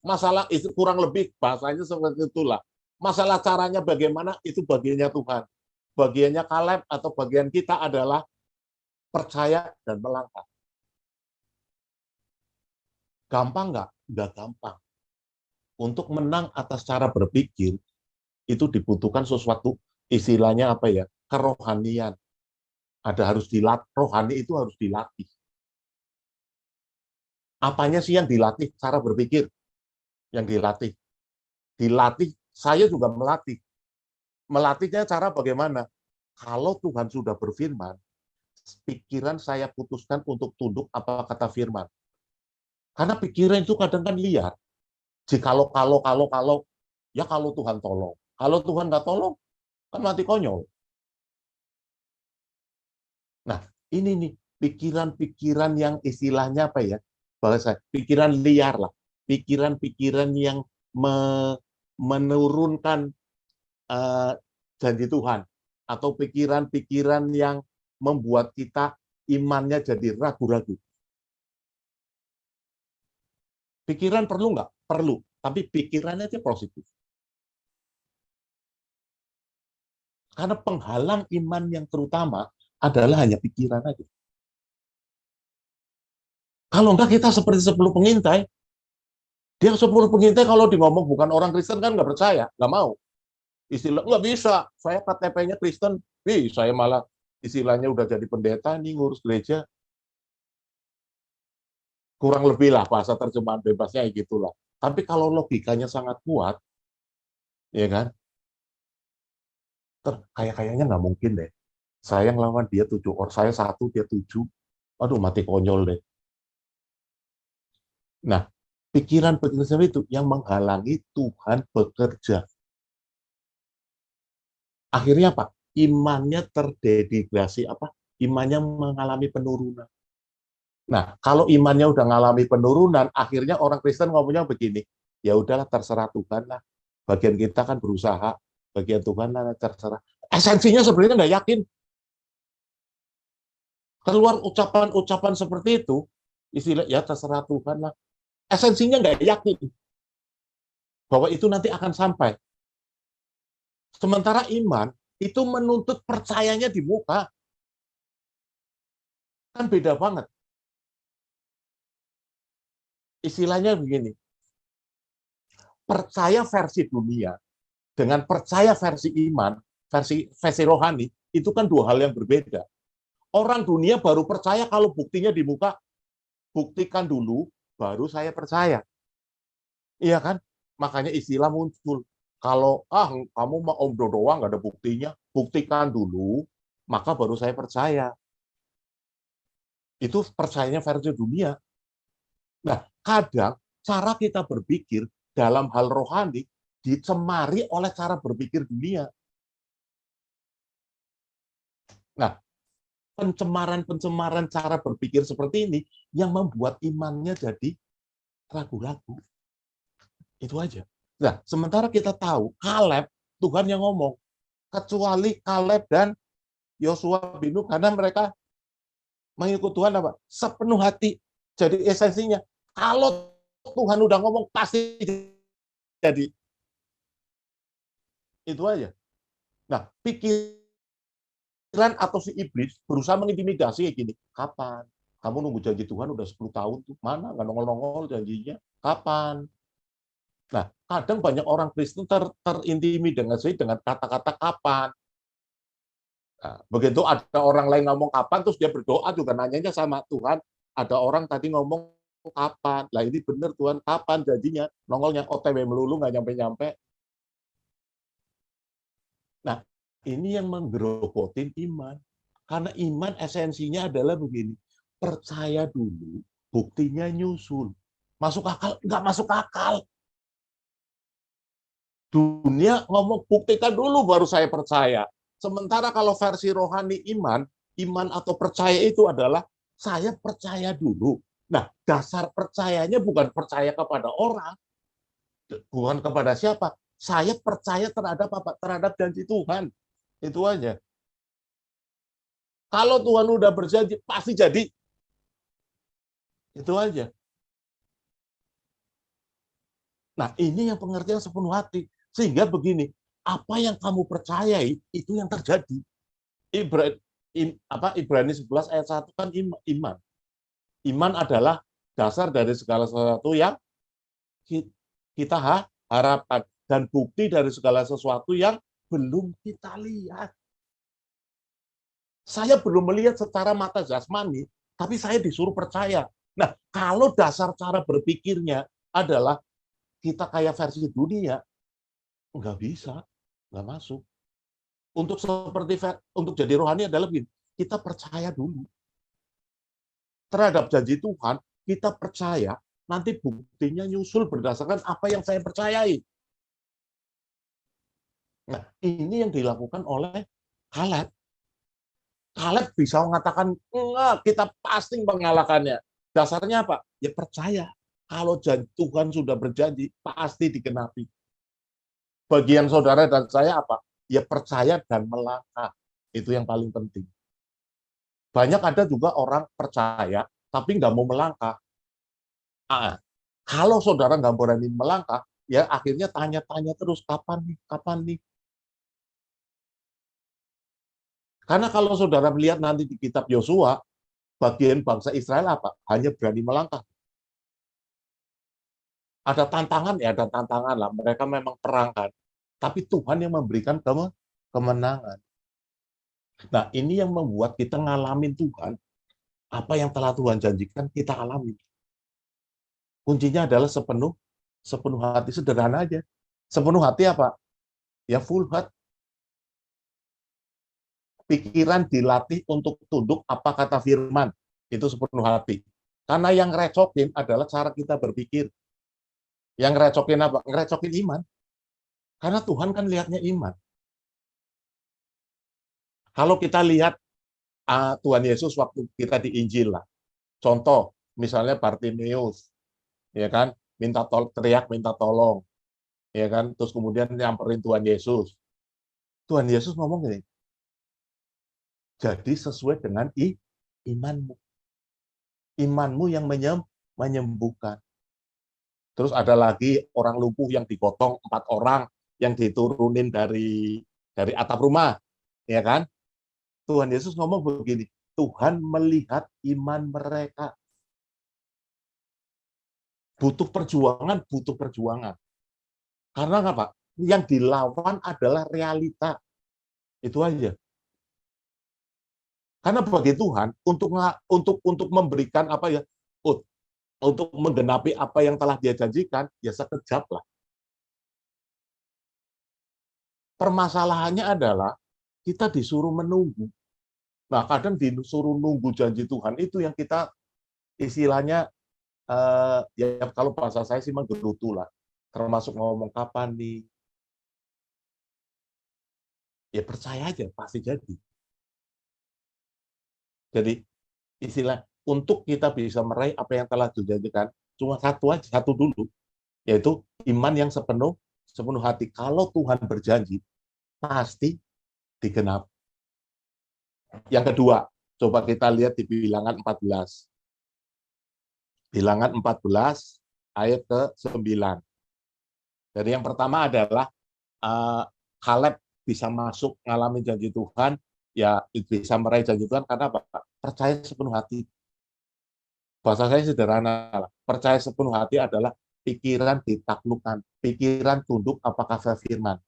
Masalah itu kurang lebih bahasanya seperti itulah. Masalah caranya bagaimana, itu bagiannya Tuhan. Bagiannya Kaleb atau bagian kita adalah percaya dan melangkah. Gampang nggak? Nggak gampang. Untuk menang atas cara berpikir, itu dibutuhkan sesuatu, istilahnya apa ya, kerohanian. Harus dilatih, rohani itu harus dilatih. Apanya sih yang dilatih? Cara berpikir yang dilatih. Dilatih, saya juga melatih. Melatihnya cara bagaimana? Kalau Tuhan sudah berfirman, pikiran saya putuskan untuk tunduk apa kata firman. Karena pikiran itu kadang kan liar. Jikalau, ya kalau Tuhan tolong. Kalau Tuhan nggak tolong, kan mati konyol. Nah, ini nih, pikiran-pikiran yang istilahnya apa ya? Bahasa pikiran liar lah. Pikiran-pikiran yang menurunkan janji Tuhan. Atau pikiran-pikiran yang membuat kita imannya jadi ragu-ragu. Pikiran perlu nggak? Perlu. Tapi pikirannya itu positif. Karena penghalang iman yang terutama adalah hanya pikiran aja. Kalau enggak kita seperti 10 pengintai. Dia 10 pengintai kalau di ngomong bukan orang Kristen kan nggak percaya, nggak mau. Istilah nggak bisa, saya KTP-nya Kristen, saya malah istilahnya udah jadi pendeta nih ngurus gereja. Kurang lebih lah bahasa terjemahan bebasnya gitulah. Tapi kalau logikanya sangat kuat, ya kan? Kayaknya nggak mungkin deh. Saya ngelawan dia 7 orang, saya 1, dia 7. Aduh, mati konyol deh. Nah, pikiran-pikiran seperti itu yang menghalangi Tuhan bekerja. Akhirnya apa? Imannya terdegrasi, imannya mengalami penurunan. Nah, kalau imannya udah mengalami penurunan, akhirnya orang Kristen ngomongnya begini, ya udahlah terserah Tuhan lah. Bagian kita kan berusaha, bagian Tuhan lah terserah. Esensinya sebenarnya nggak yakin. Keluar ucapan-ucapan seperti itu, istilah ya terserah Tuhan lah. Esensinya nggak yakin bahwa itu nanti akan sampai. Sementara iman itu menuntut percayanya di muka. Kan beda banget. Istilahnya begini, percaya versi dunia dengan percaya versi iman, versi rohani, itu kan dua hal yang berbeda. Orang dunia baru percaya kalau buktinya di muka, buktikan dulu, baru saya percaya. Iya kan? Makanya istilah muncul. Kalau kamu mau omdo doang nggak ada buktinya, buktikan dulu, maka baru saya percaya. Itu percayanya versi dunia. Nah, kadang cara kita berpikir dalam hal rohani dicemari oleh cara berpikir dunia. Nah, pencemaran cara berpikir seperti ini yang membuat imannya jadi ragu-ragu. Itu aja. Nah, sementara kita tahu Kaleb, Tuhan yang ngomong, kecuali Kaleb dan Yosua bin Nun, karena mereka mengikut Tuhan apa? Sepenuh hati. Jadi esensinya, kalau Tuhan udah ngomong pasti jadi. Itu aja. Nah, pikiran atau si iblis berusaha mengintimidasi kayak gini. Kapan? Kamu nunggu janji Tuhan udah 10 tahun tuh. Mana? Nggak nongol-nongol janjinya. Kapan? Nah, kadang banyak orang Kristen terintimidasi dengan kata-kata kapan. Nah, begitu ada orang lain ngomong kapan, terus dia berdoa juga nanyanya sama Tuhan. Ada orang tadi ngomong kapan. Lah ini benar Tuhan, kapan janjinya? Nongolnya OTW melulu, nggak nyampe-nyampe. Nah, ini yang menggerogotin iman. Karena iman esensinya adalah begini. Percaya dulu, buktinya nyusul. Masuk akal? Nggak masuk akal. Dunia ngomong buktikan dulu baru saya percaya. Sementara kalau versi rohani iman atau percaya itu adalah saya percaya dulu. Nah, dasar percayanya bukan percaya kepada orang, bukan kepada siapa. Saya percaya terhadap apa? Terhadap janji Tuhan. Itu aja. Kalau Tuhan udah berjanji, pasti jadi. Itu aja. Nah, ini yang pengertian sepenuh hati. Sehingga begini, apa yang kamu percayai, itu yang terjadi. Ibrani 11 ayat 1 kan iman. Iman adalah dasar dari segala sesuatu yang kita harapkan dan bukti dari segala sesuatu yang belum kita lihat. Saya belum melihat secara mata jasmani, tapi saya disuruh percaya. Nah, kalau dasar cara berpikirnya adalah kita kayak versi dunia, nggak bisa, nggak masuk. Untuk jadi rohani adalah begini, kita percaya dulu terhadap janji Tuhan, kita percaya, nanti buktinya nyusul berdasarkan apa yang saya percayai. Nah, ini yang dilakukan oleh Kaleb. Kaleb bisa mengatakan, enggak, kita pasti mengalahkannya. Dasarnya apa? Ya percaya. Kalau Tuhan sudah berjanji, pasti dikenapi. Bagian saudara dan saya apa? Ya percaya dan melangkah. Itu yang paling penting. Banyak ada juga orang percaya, tapi nggak mau melangkah. Kalau saudara nggak berani melangkah, ya akhirnya tanya-tanya terus, kapan nih, kapan nih. Karena kalau saudara melihat nanti di kitab Yosua, bagian bangsa Israel apa? Hanya berani melangkah. Ada tantangan, ya ada tantangan lah. Mereka memang perang kan. Tapi Tuhan yang memberikan kemenangan. Nah, ini yang membuat kita ngalamin Tuhan. Apa yang telah Tuhan janjikan, kita alami. Kuncinya adalah sepenuh hati, sederhana aja. Sepenuh hati apa? Ya full heart. Pikiran dilatih untuk tunduk apa kata firman. Itu sepenuh hati. Karena yang recokin adalah cara kita berpikir. Yang recokin apa? Ngerecokin iman. Karena Tuhan kan lihatnya iman. Kalau kita lihat Tuhan Yesus waktu kita di Injil lah, contoh misalnya Bartimeus, ya kan, teriak minta tolong, ya kan, terus kemudian nyamperin Tuhan Yesus. Tuhan Yesus ngomong gini, jadi sesuai dengan imanmu. Imanmu yang menyembuhkan. Terus ada lagi orang lumpuh yang digotong 4 orang yang diturunin dari atap rumah, ya kan? Tuhan Yesus ngomong begini, Tuhan melihat iman mereka. Butuh perjuangan, butuh perjuangan. Karena apa? Yang dilawan adalah realita. Itu aja. Karena bagi Tuhan untuk memberikan apa ya, untuk menggenapi apa yang telah Dia janjikan, ya sekejap lah. Permasalahannya adalah kita disuruh menunggu. Nah, kadang disuruh nunggu janji Tuhan itu yang kita istilahnya ya kalau bahasa saya sih menggerutu lah. Termasuk ngomong kapan nih. Ya percaya aja pasti jadi. Jadi istilah untuk kita bisa meraih apa yang telah dijanjikan cuma satu dulu, yaitu iman yang sepenuh hati. Kalau Tuhan berjanji pasti digenapi. Yang kedua, coba kita lihat di Bilangan 14. Bilangan 14 ayat ke-9. Jadi yang pertama adalah Kaleb bisa masuk ngalamin janji Tuhan, ya bisa meraih janji Tuhan karena apa? Percaya sepenuh hati. Bahasa saya sederhana, percaya sepenuh hati adalah pikiran ditaklukkan, pikiran tunduk apakah firman.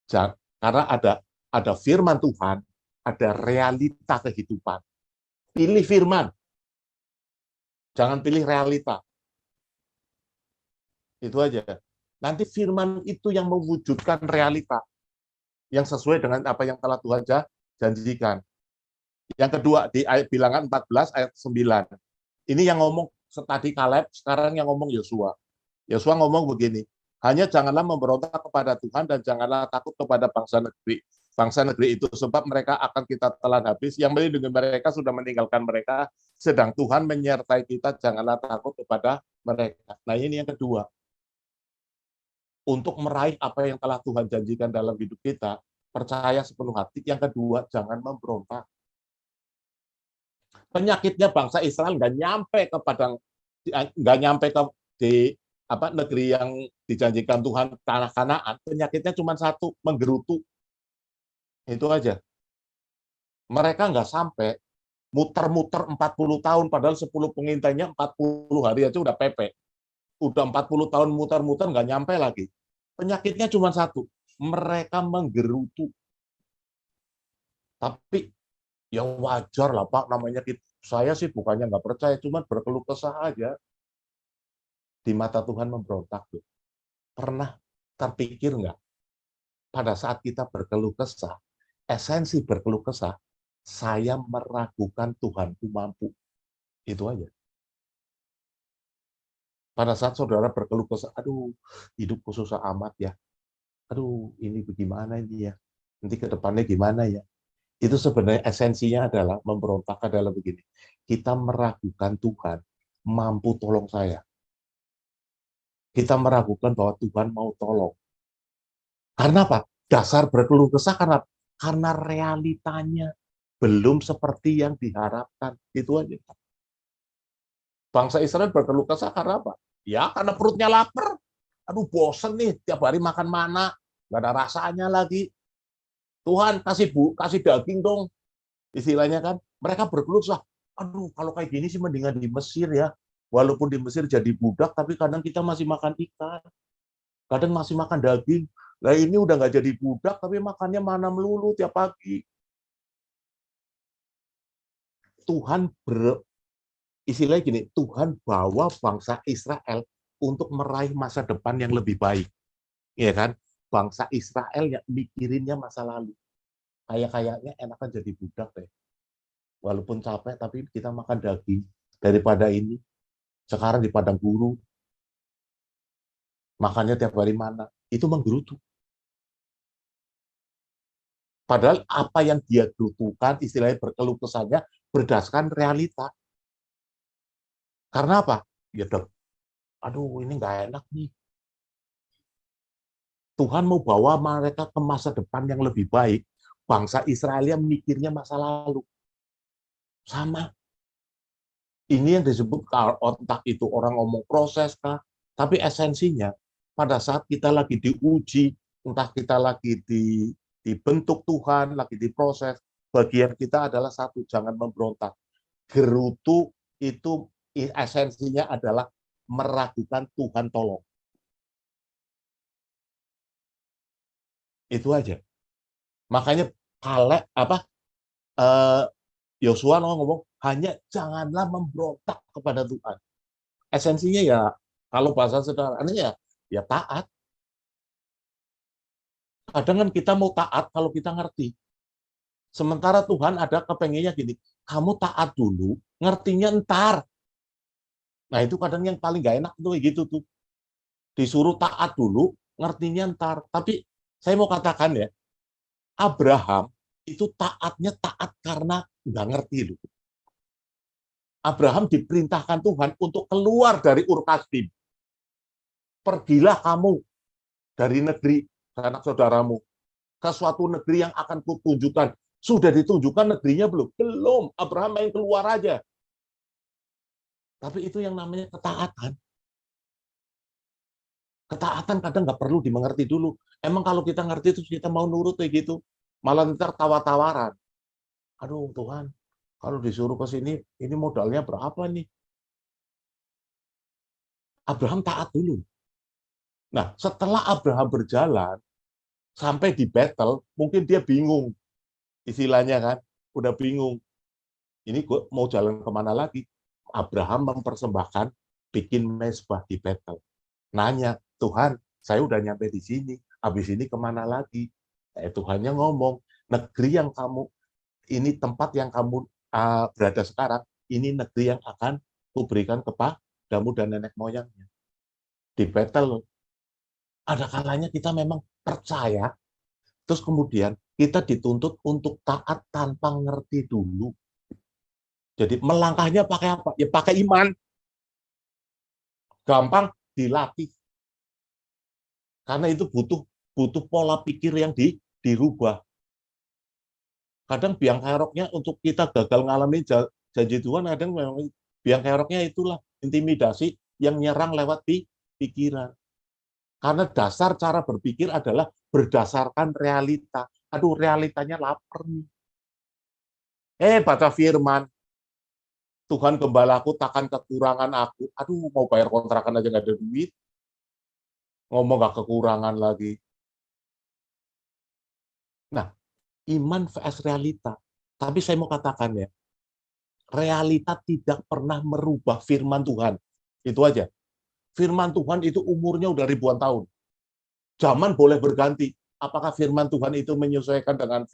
Karena ada firman Tuhan, ada realita kehidupan. Pilih firman, jangan pilih realita. Itu aja. Nanti firman itu yang mewujudkan realita yang sesuai dengan apa yang telah Tuhan janjikan. Yang kedua, di ayat Bilangan 14 ayat 9. Ini yang ngomong tadi Kaleb, sekarang yang ngomong Yosua. Yosua ngomong begini, hanya janganlah memberontak kepada Tuhan dan janganlah takut kepada bangsa negeri. Bangsa negeri itu sebab mereka akan kita telan habis, yang melindungi mereka sudah meninggalkan mereka, sedang Tuhan menyertai kita, janganlah takut kepada mereka. Nah ini yang kedua. Untuk meraih apa yang telah Tuhan janjikan dalam hidup kita, percaya sepenuh hati. Yang kedua, jangan memberontak. Penyakitnya bangsa Israel nggak nyampe ke di negeri yang dijanjikan Tuhan, tanah Kanaan. Penyakitnya cuma satu, menggerutu. Itu aja. Mereka nggak sampai muter-muter 40 tahun, padahal 10 pengintainya 40 hari aja udah pepek. Udah 40 tahun muter-muter nggak nyampe lagi. Penyakitnya cuma satu, mereka menggerutu. Tapi ya wajar lah Pak, namanya saya sih bukannya nggak percaya, cuma berkeluh kesah aja. Di mata Tuhan memberontak tuh. Pernah terpikir nggak? Pada saat kita berkeluh kesah, esensi berkeluh kesah, saya meragukan Tuhanku mampu. Itu aja. Pada saat saudara berkeluh kesah, aduh hidupku susah amat ya. Aduh ini bagaimana ini ya. Nanti ke depannya gimana ya. Itu sebenarnya esensinya adalah memberontak adalah begini. Kita meragukan Tuhan mampu tolong saya. Kita meragukan bahwa Tuhan mau tolong. Karena apa? Dasar berkeluh kesah karena realitanya belum seperti yang diharapkan. Itu aja. Bangsa Israel berkeluh kesah karena apa? Ya karena perutnya lapar. Aduh bosen nih, tiap hari makan mana, nggak ada rasanya lagi. Tuhan kasih daging dong. Istilahnya kan, mereka berkeluh kesah. Aduh, kalau kayak gini sih mendingan di Mesir ya. Walaupun di Mesir jadi budak, tapi kadang kita masih makan ikan. Kadang masih makan daging. Nah ini udah nggak jadi budak, tapi makannya mana melulu tiap pagi. Tuhan istilahnya gini, Tuhan bawa bangsa Israel untuk meraih masa depan yang lebih baik. Ya kan? Bangsa Israel yang mikirinnya masa lalu. Kayaknya enakan jadi budak deh. Walaupun capek, tapi kita makan daging. Daripada ini, sekarang di padang gurun, makannya tiap hari mana, itu menggerutu. Padahal apa yang dia butuhkan, istilahnya berkeluh kesahnya, berdasarkan realita. Karena apa? Ya, aduh ini nggak enak nih. Tuhan mau bawa mereka ke masa depan yang lebih baik. Bangsa Israel yang mikirnya masa lalu. Sama. Ini yang disebut entah itu orang ngomong proses kah, tapi esensinya pada saat kita lagi diuji, entah kita lagi dibentuk Tuhan, lagi diproses, bagian kita adalah satu, jangan memberontak. Gerutu itu esensinya adalah meragukan Tuhan tolong. Itu aja. Makanya Yosua ngomong hanya janganlah memberontak kepada Tuhan. Esensinya ya kalau bahasa sederhananya ya taat. Kadang kan kita mau taat kalau kita ngerti. Sementara Tuhan ada kepengennya gini, kamu taat dulu, ngertinya ntar. Nah itu kadang yang paling gak enak tuh gitu tuh. Disuruh taat dulu, ngertinya ntar. Tapi saya mau katakan ya, Abraham itu taatnya taat karena nggak ngerti loh. Abraham diperintahkan Tuhan untuk keluar dari Ur Kasdim. Pergilah kamu dari negeri anak saudaramu ke suatu negeri yang akan kutunjukkan. Sudah ditunjukkan negerinya belum? Belum. Abraham main keluar aja. Tapi itu yang namanya ketaatan. Ketaatan kadang nggak perlu dimengerti dulu. Emang kalau kita ngerti itu kita mau nurut kayak gitu. Malah ntar tawar-tawaran. Aduh Tuhan, kalau disuruh ke sini, ini modalnya berapa nih? Abraham taat dulu. Nah, setelah Abraham berjalan, sampai di battle, mungkin dia bingung. Istilahnya kan, udah bingung. Ini gue mau jalan kemana lagi? Abraham mempersembahkan bikin mezbah di battle. Nanya, Tuhan, saya udah nyampe di sini. Habis ini kemana lagi? Tuhannya ngomong, negeri yang kamu, ini tempat yang kamu berada sekarang, ini negeri yang akan kuberikan kepadamu dan nenek moyangnya. Di battle, ada kalanya kita memang percaya, terus kemudian kita dituntut untuk taat tanpa ngerti dulu. Jadi melangkahnya pakai apa? Ya pakai iman. Gampang dilatih. Karena itu butuh pola pikir yang dirubah. Kadang biang keroknya untuk kita gagal ngalamin janji Tuhan, kadang memang biang keroknya itulah intimidasi yang nyerang lewat pikiran. Karena dasar cara berpikir adalah berdasarkan realita. Aduh, realitanya lapar nih. Baca firman, Tuhan gembalaku takkan kekurangan aku. Aduh, mau bayar kontrakan aja nggak ada duit. Ngomong nggak kekurangan lagi. Nah, iman vs realita. Tapi saya mau katakan ya, realita tidak pernah merubah firman Tuhan. Itu aja. Firman Tuhan itu umurnya udah ribuan tahun. Zaman boleh berganti. Apakah firman Tuhan itu menyesuaikan dengan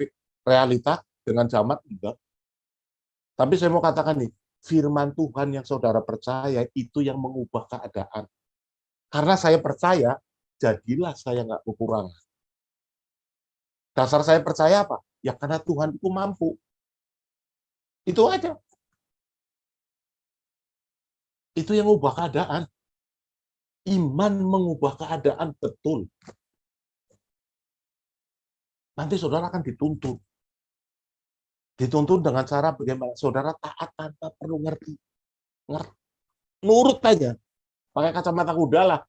realita, dengan zaman? Enggak. Tapi saya mau katakan nih, firman Tuhan yang saudara percaya itu yang mengubah keadaan. Karena saya percaya, jadilah saya nggak kekurangan. Dasar saya percaya apa? Ya karena Tuhan itu mampu. Itu aja. Itu yang mengubah keadaan. Iman mengubah keadaan betul. Nanti saudara akan dituntut. Dituntut dengan cara bagaimana? Saudara taat tanpa perlu ngerti. Nurut aja. Pakai kacamata kuda lah.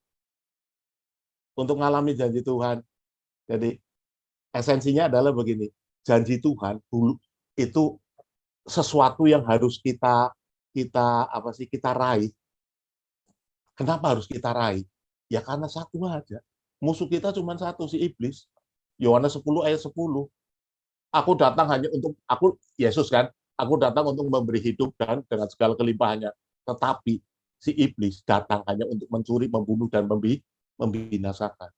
Untuk mengalami janji Tuhan. Jadi esensinya adalah begini. Janji Tuhan dulu itu sesuatu yang harus kita raih. Kenapa harus kita raih? Ya karena satu aja. Musuh kita cuma satu, si iblis. Yohanes 10 ayat 10. Aku datang hanya untuk, Yesus kan, aku datang untuk memberi hidup dan dengan segala kelimpahannya. Tetapi si iblis datang hanya untuk mencuri, membunuh, dan membinasakan.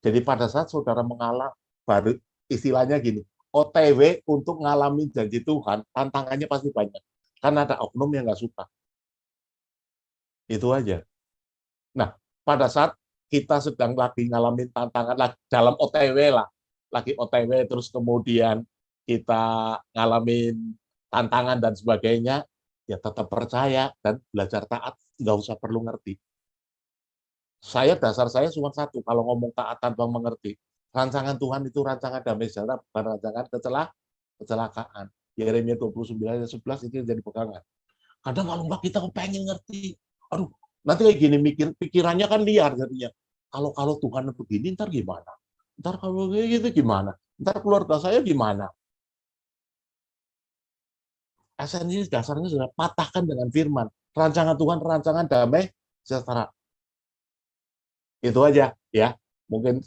Jadi pada saat saudara mengalah, baru istilahnya gini, OTW untuk ngalamin janji Tuhan, tantangannya pasti banyak. Karena ada oknum yang nggak suka. Itu aja. Nah, pada saat kita sedang lagi ngalamin tantangan dalam OTW lah, lagi OTW terus kemudian kita ngalamin tantangan dan sebagainya, ya tetap percaya dan belajar taat, nggak usah perlu ngerti. Dasar saya cuma satu, kalau ngomong taat tanpa mengerti, rancangan Tuhan itu rancangan damai sejahtera, bukan rancangan kecelakaan. Yeremia 29 ayat 11 itu jadi pegangan. Kadang kalau enggak kita pengen ngerti, aduh, nanti kayak gini pikirannya kan liar jadinya. Kalau Tuhan begini, ntar gimana? Ntar kalau kayak gitu gimana? Ntar keluarga saya gimana? Esensi dasarnya sudah patahkan dengan firman. Rancangan Tuhan, rancangan damai sejahtera. Itu aja ya. Mungkin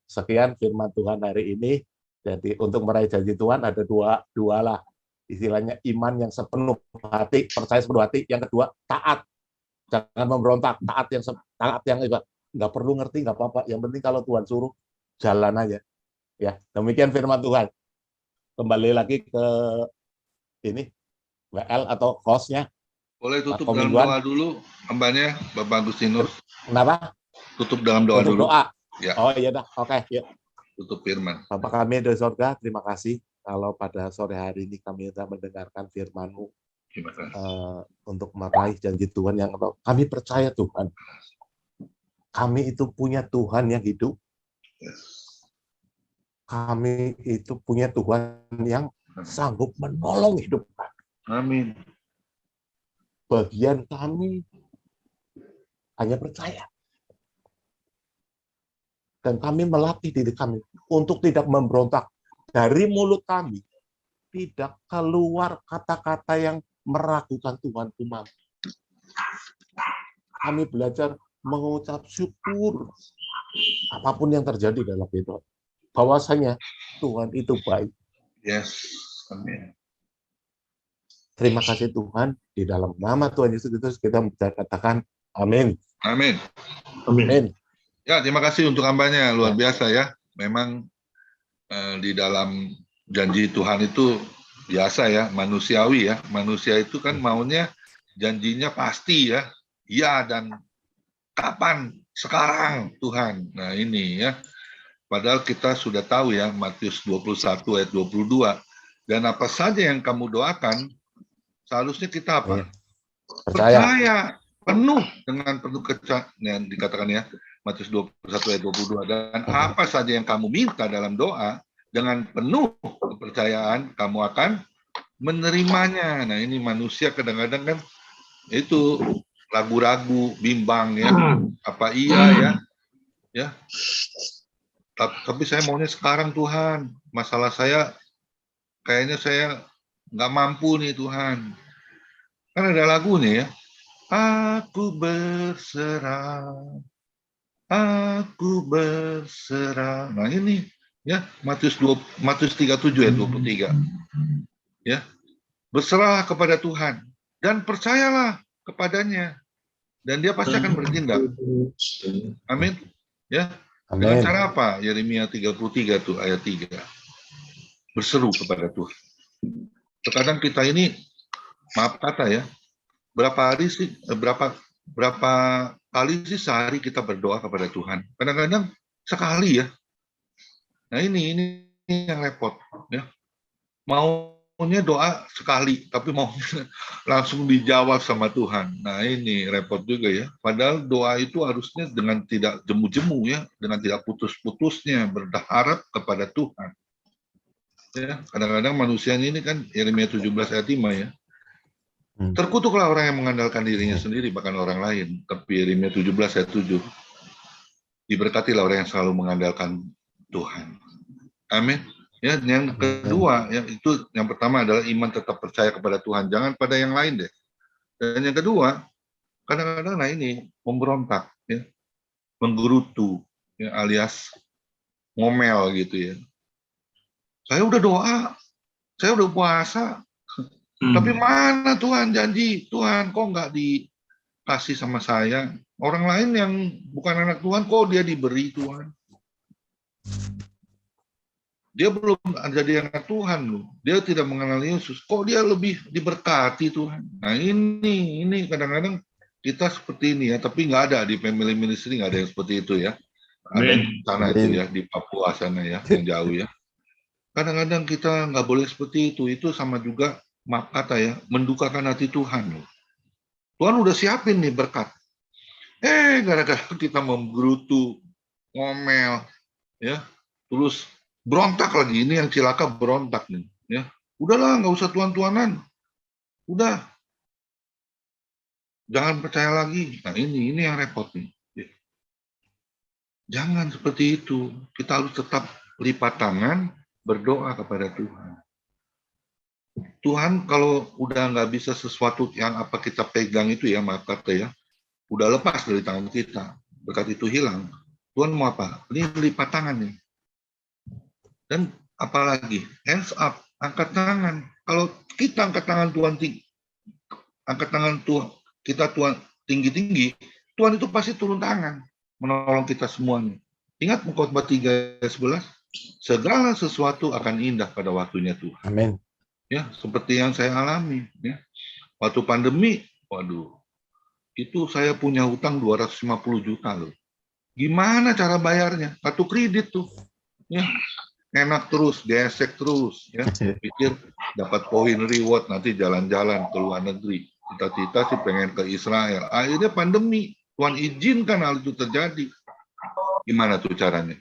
sekian firman Tuhan hari ini. Jadi untuk meraih janji Tuhan ada dua lah. Istilahnya iman yang sepenuh hati, percaya sepenuh hati. Yang kedua, taat. Jangan memberontak. Taat yang nggak perlu ngerti, nggak apa-apa. Yang penting kalau Tuhan suruh, jalan aja. Ya, demikian firman Tuhan. Kembali lagi ke ini, WL atau hostnya. Boleh tutup dalam doa dulu, hambanya, Bapak Agustinus. Kenapa? Tutup dalam doa dulu. Doa. Ya. Oh iya dah, oke. Yuk. Tutup firman. Bapak kami di surga, terima kasih kalau pada sore hari ini kami sudah mendengarkan firman-Mu untuk meraih janji Tuhan yang kami percaya Tuhan. Kami itu punya Tuhan yang hidup. Kami itu punya Tuhan yang sanggup menolong hidup kami. Amin. Bagian kami hanya percaya. Dan kami melatih diri kami untuk tidak memberontak. Dari mulut kami tidak keluar kata-kata yang meragukan Tuhan-Ku mampu. Kami belajar mengucap syukur apapun yang terjadi dalam hidup. Bahwasanya Tuhan itu baik. Yes. Amin. Terima kasih Tuhan. Di dalam nama Tuhan Yesus Kristus kita katakan amin. Amin. Amin. Ya, terima kasih untuk hambanya, luar biasa ya. Memang di dalam janji Tuhan itu biasa ya, manusiawi ya. Manusia itu kan maunya janjinya pasti ya. Iya, dan kapan? Sekarang Tuhan. Nah ini ya. Padahal kita sudah tahu ya, Matius 21 ayat 22. Dan apa saja yang kamu doakan, seharusnya kita apa? Percaya. Penuh dengan penuh yang dikatakan ya. Matius 21 ayat 22. Dan apa saja yang kamu minta dalam doa, dengan penuh kepercayaan, kamu akan menerimanya. Nah ini manusia kadang-kadang kan itu ragu-ragu, bimbang ya. Apa iya ya? Tapi saya maunya sekarang Tuhan. Masalah saya, kayaknya saya nggak mampu nih Tuhan. Kan ada lagunya ya. Aku berserah. Aku berserah. Nah ini ya Matius 37 ayat 23. Ya. Berserah kepada Tuhan dan percayalah kepadanya dan dia pasti akan bertindak. Amin. Ya. Dengan cara apa? Yeremia 33 tuh ayat 3. Berseru kepada Tuhan. Terkadang kita ini maaf kata ya. Berapa kali sih sehari kita berdoa kepada Tuhan? Kadang-kadang sekali ya. Nah ini yang repot ya. Maunya doa sekali, tapi maunya langsung dijawab sama Tuhan. Nah ini repot juga ya. Padahal doa itu harusnya dengan tidak jemu-jemu ya, dengan tidak putus-putusnya berharap kepada Tuhan. Ya, kadang-kadang manusia ini kan Yeremia 17 ayat 5 ya. Terkutuklah orang yang mengandalkan dirinya sendiri, bahkan orang lain. Tapi Yeremia 17 ayat 7. Diberkatilah orang yang selalu mengandalkan Tuhan. Amin. Ya, yang kedua, itu yang pertama adalah iman tetap percaya kepada Tuhan. Jangan pada yang lain deh. Dan yang kedua, kadang-kadang nah ini memberontak, ya, menggerutu, ya, alias ngomel gitu ya. Saya udah doa, saya udah puasa. Tapi mana Tuhan janji? Tuhan kok nggak dikasih sama saya? Orang lain yang bukan anak Tuhan, kok dia diberi Tuhan? Dia belum jadi anak Tuhan loh. Dia tidak mengenal Yesus. Kok dia lebih diberkati Tuhan? Nah ini kadang-kadang kita seperti ini ya. Tapi nggak ada di family ministry, nggak ada yang seperti itu ya. Ada yang sana itu ya, di Papua sana ya, yang jauh ya. Kadang-kadang kita nggak boleh seperti itu. Itu sama juga, maaf kata ya, mendukakan hati Tuhan. Tuhan udah siapin nih berkat. Gara-gara kita menggerutu, ngomel, ya, terus berontak lagi. Ini yang cilaka berontak nih. Ya, udahlah, nggak usah tuan-tuanan. Udah, jangan percaya lagi. Nah ini yang repot nih. Jangan seperti itu. Kita harus tetap lipat tangan, berdoa kepada Tuhan. Tuhan kalau udah nggak bisa sesuatu yang apa kita pegang itu ya, maaf kata ya, udah lepas dari tangan kita, berkat itu hilang. Tuhan mau apa? Ini lipat tangan nih. Dan apalagi, hands up, angkat tangan. Kalau kita angkat tangan Tuhan angkat tangan Tuhan, kita Tuhan tinggi-tinggi, Tuhan itu pasti turun tangan menolong kita semuanya. Ingat Khotbah 3:11, segala sesuatu akan indah pada waktunya Tuhan. Amin. Ya, seperti yang saya alami. Ya. Waktu pandemi, waduh, itu saya punya hutang 250 juta loh. Gimana cara bayarnya? Kartu kredit tuh. Ya, enak terus, gesek terus. Ya, pikir dapat poin reward nanti jalan-jalan ke luar negeri. Cita-cita sih pengen ke Israel. Akhirnya pandemi, Tuhan izinkan hal itu terjadi. Gimana tuh caranya?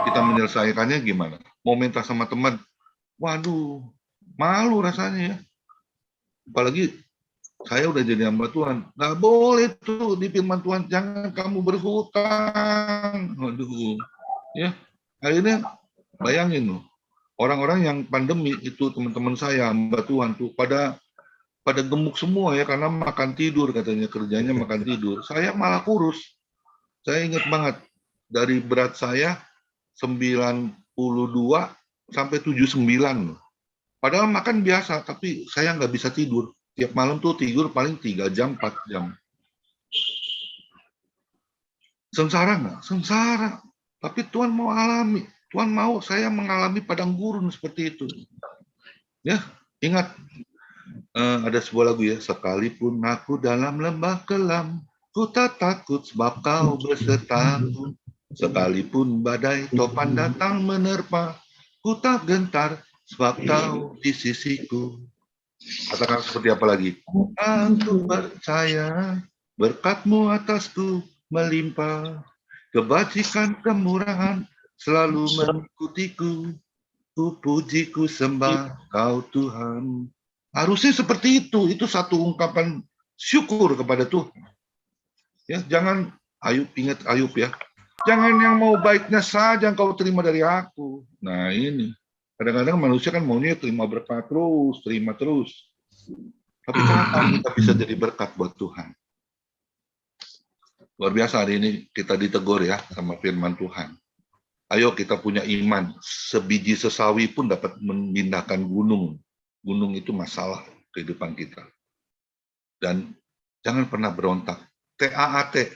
Kita menyelesaikannya gimana? Mau minta sama teman? Waduh, malu rasanya ya. Apalagi saya udah jadi hamba Tuhan. Nggak boleh tuh di firman Tuhan, jangan kamu berhutang. Waduh, ya. Akhirnya bayangin loh, orang-orang yang pandemi itu teman-teman saya hamba Tuhan tuh pada gemuk semua ya, karena makan tidur katanya, kerjanya makan tidur. Saya malah kurus. Saya ingat banget, dari berat saya 92 sampai 79. Padahal makan biasa, tapi saya nggak bisa tidur. Tiap malam tuh tidur paling 3 jam, 4 jam. Sengsara nggak? Sengsara. Tapi Tuhan mau alami. Tuhan mau saya mengalami padang gurun seperti itu. Ya, ingat. Ada sebuah lagu ya, sekalipun aku dalam lembah kelam, ku tak takut sebab kau bersertaku. Sekalipun badai topan datang menerpa, ku tak gentar sebab kau di sisiku. Katakan seperti apa lagi? Aku percaya berkat-Mu atasku melimpah, kebajikan kemurahan selalu mengikutiku. Ku puji, ku sembah Kau Tuhan. Harusnya seperti itu satu ungkapan syukur kepada Tuhan. Ya, jangan Ayub, ingat Ayub ya. Jangan yang mau baiknya saja kau terima dari aku. Nah ini, kadang-kadang manusia kan maunya terima berkat terus, terima terus. Tapi kapan kita bisa jadi berkat buat Tuhan? Luar biasa hari ini kita ditegur ya sama firman Tuhan. Ayo kita punya iman, sebiji sesawi pun dapat memindahkan gunung. Gunung itu masalah kehidupan kita. Dan jangan pernah berontak. TAAT,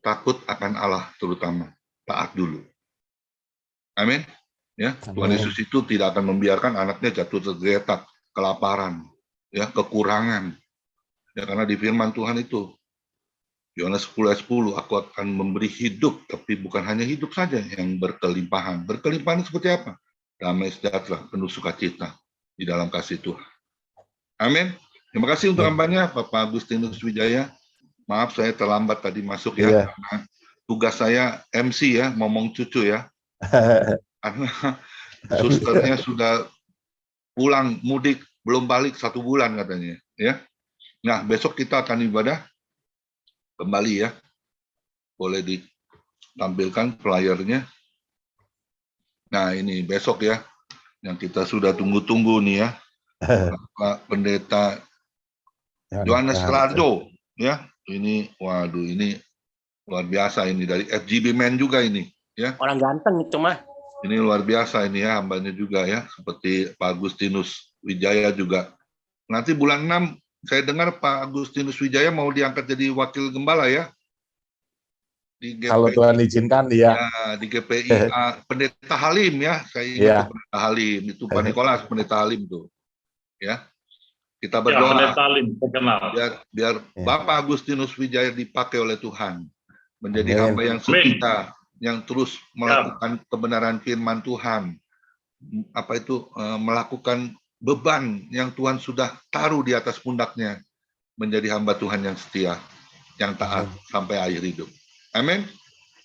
takut akan Allah terutama. Taat dulu. Amin. Ya, Tuhan Yesus itu tidak akan membiarkan anaknya jatuh tergeletak, kelaparan, ya, kekurangan. Ya, karena di firman Tuhan itu, Yohanes 10:10, aku akan memberi hidup, tapi bukan hanya hidup saja yang berkelimpahan. Berkelimpahan seperti apa? Damai sejahtera, penuh sukacita di dalam kasih Tuhan. Amin. Terima kasih untuk hambanya, Bapak Agustinus Wijaya. Maaf saya terlambat tadi masuk ya. Karena tugas saya MC ya, ngomong cucu ya. Karena susternya sudah pulang mudik, belum balik 1 bulan katanya. Ya. Nah, besok kita akan ibadah kembali ya. Boleh ditampilkan flyernya. Nah ini besok ya, yang kita sudah tunggu-tunggu nih ya, Pak Pendeta Yohanes Rarjo ya. Ini, waduh ini luar biasa ini, dari FGB Men juga ini ya. Orang ganteng itu mah. Ini luar biasa ini ya, hambanya juga ya, seperti Pak Agustinus Wijaya juga. Nanti bulan 6 saya dengar Pak Agustinus Wijaya mau diangkat jadi wakil gembala ya. Di GPI, kalau Tuhan izinkan ya. Di GPI Pendeta Halim ya, saya ingat Pendeta Halim itu Pak Nikolas Pendeta Halim tuh ya. Kita berdoa Pendeta Halim terkenal. biar Bapak Agustinus Wijaya dipakai oleh Tuhan menjadi hamba yang setia, yang terus melakukan kebenaran firman Tuhan, melakukan beban yang Tuhan sudah taruh di atas pundaknya, menjadi hamba Tuhan yang setia, yang taat sampai akhir hidup. Amin.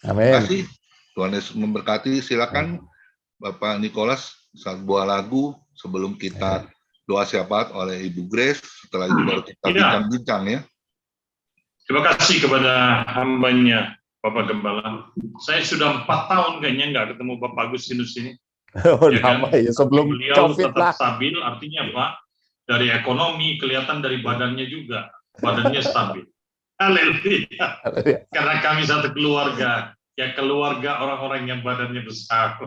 Terima kasih. Tuhan Yesus memberkati. Silakan Bapak Nicholas sebuah lagu sebelum kita doa syafaat oleh Ibu Grace. Setelah itu baru kita bincang-bincang ya. Terima kasih kepada hambanya Bapak Gembala. Saya sudah 4 tahun kayaknya nggak ketemu Bapak Agustinus ini. Ya kan? Ya, sebelum beliau COVID tetap lah. stabil, artinya apa? Dari ekonomi kelihatan dari badannya juga, badannya stabil. Haleluya. Karena kami satu keluarga, ya keluarga orang-orang yang badannya besar.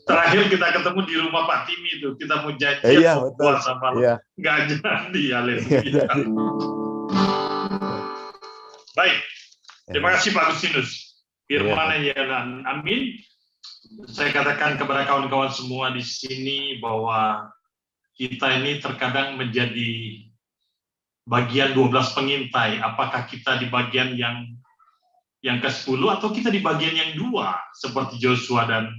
Terakhir kita ketemu di rumah Pak Timi itu, kita mau janjian mau puasa malam, nggak jadi. Haleluya. Baik, terima kasih Pak Agustinus. Firman ya, amin. Saya katakan kepada kawan-kawan semua di sini bahwa kita ini terkadang menjadi bagian 12 pengintai. Apakah kita di bagian yang ke-10 atau kita di bagian yang 2 seperti Joshua dan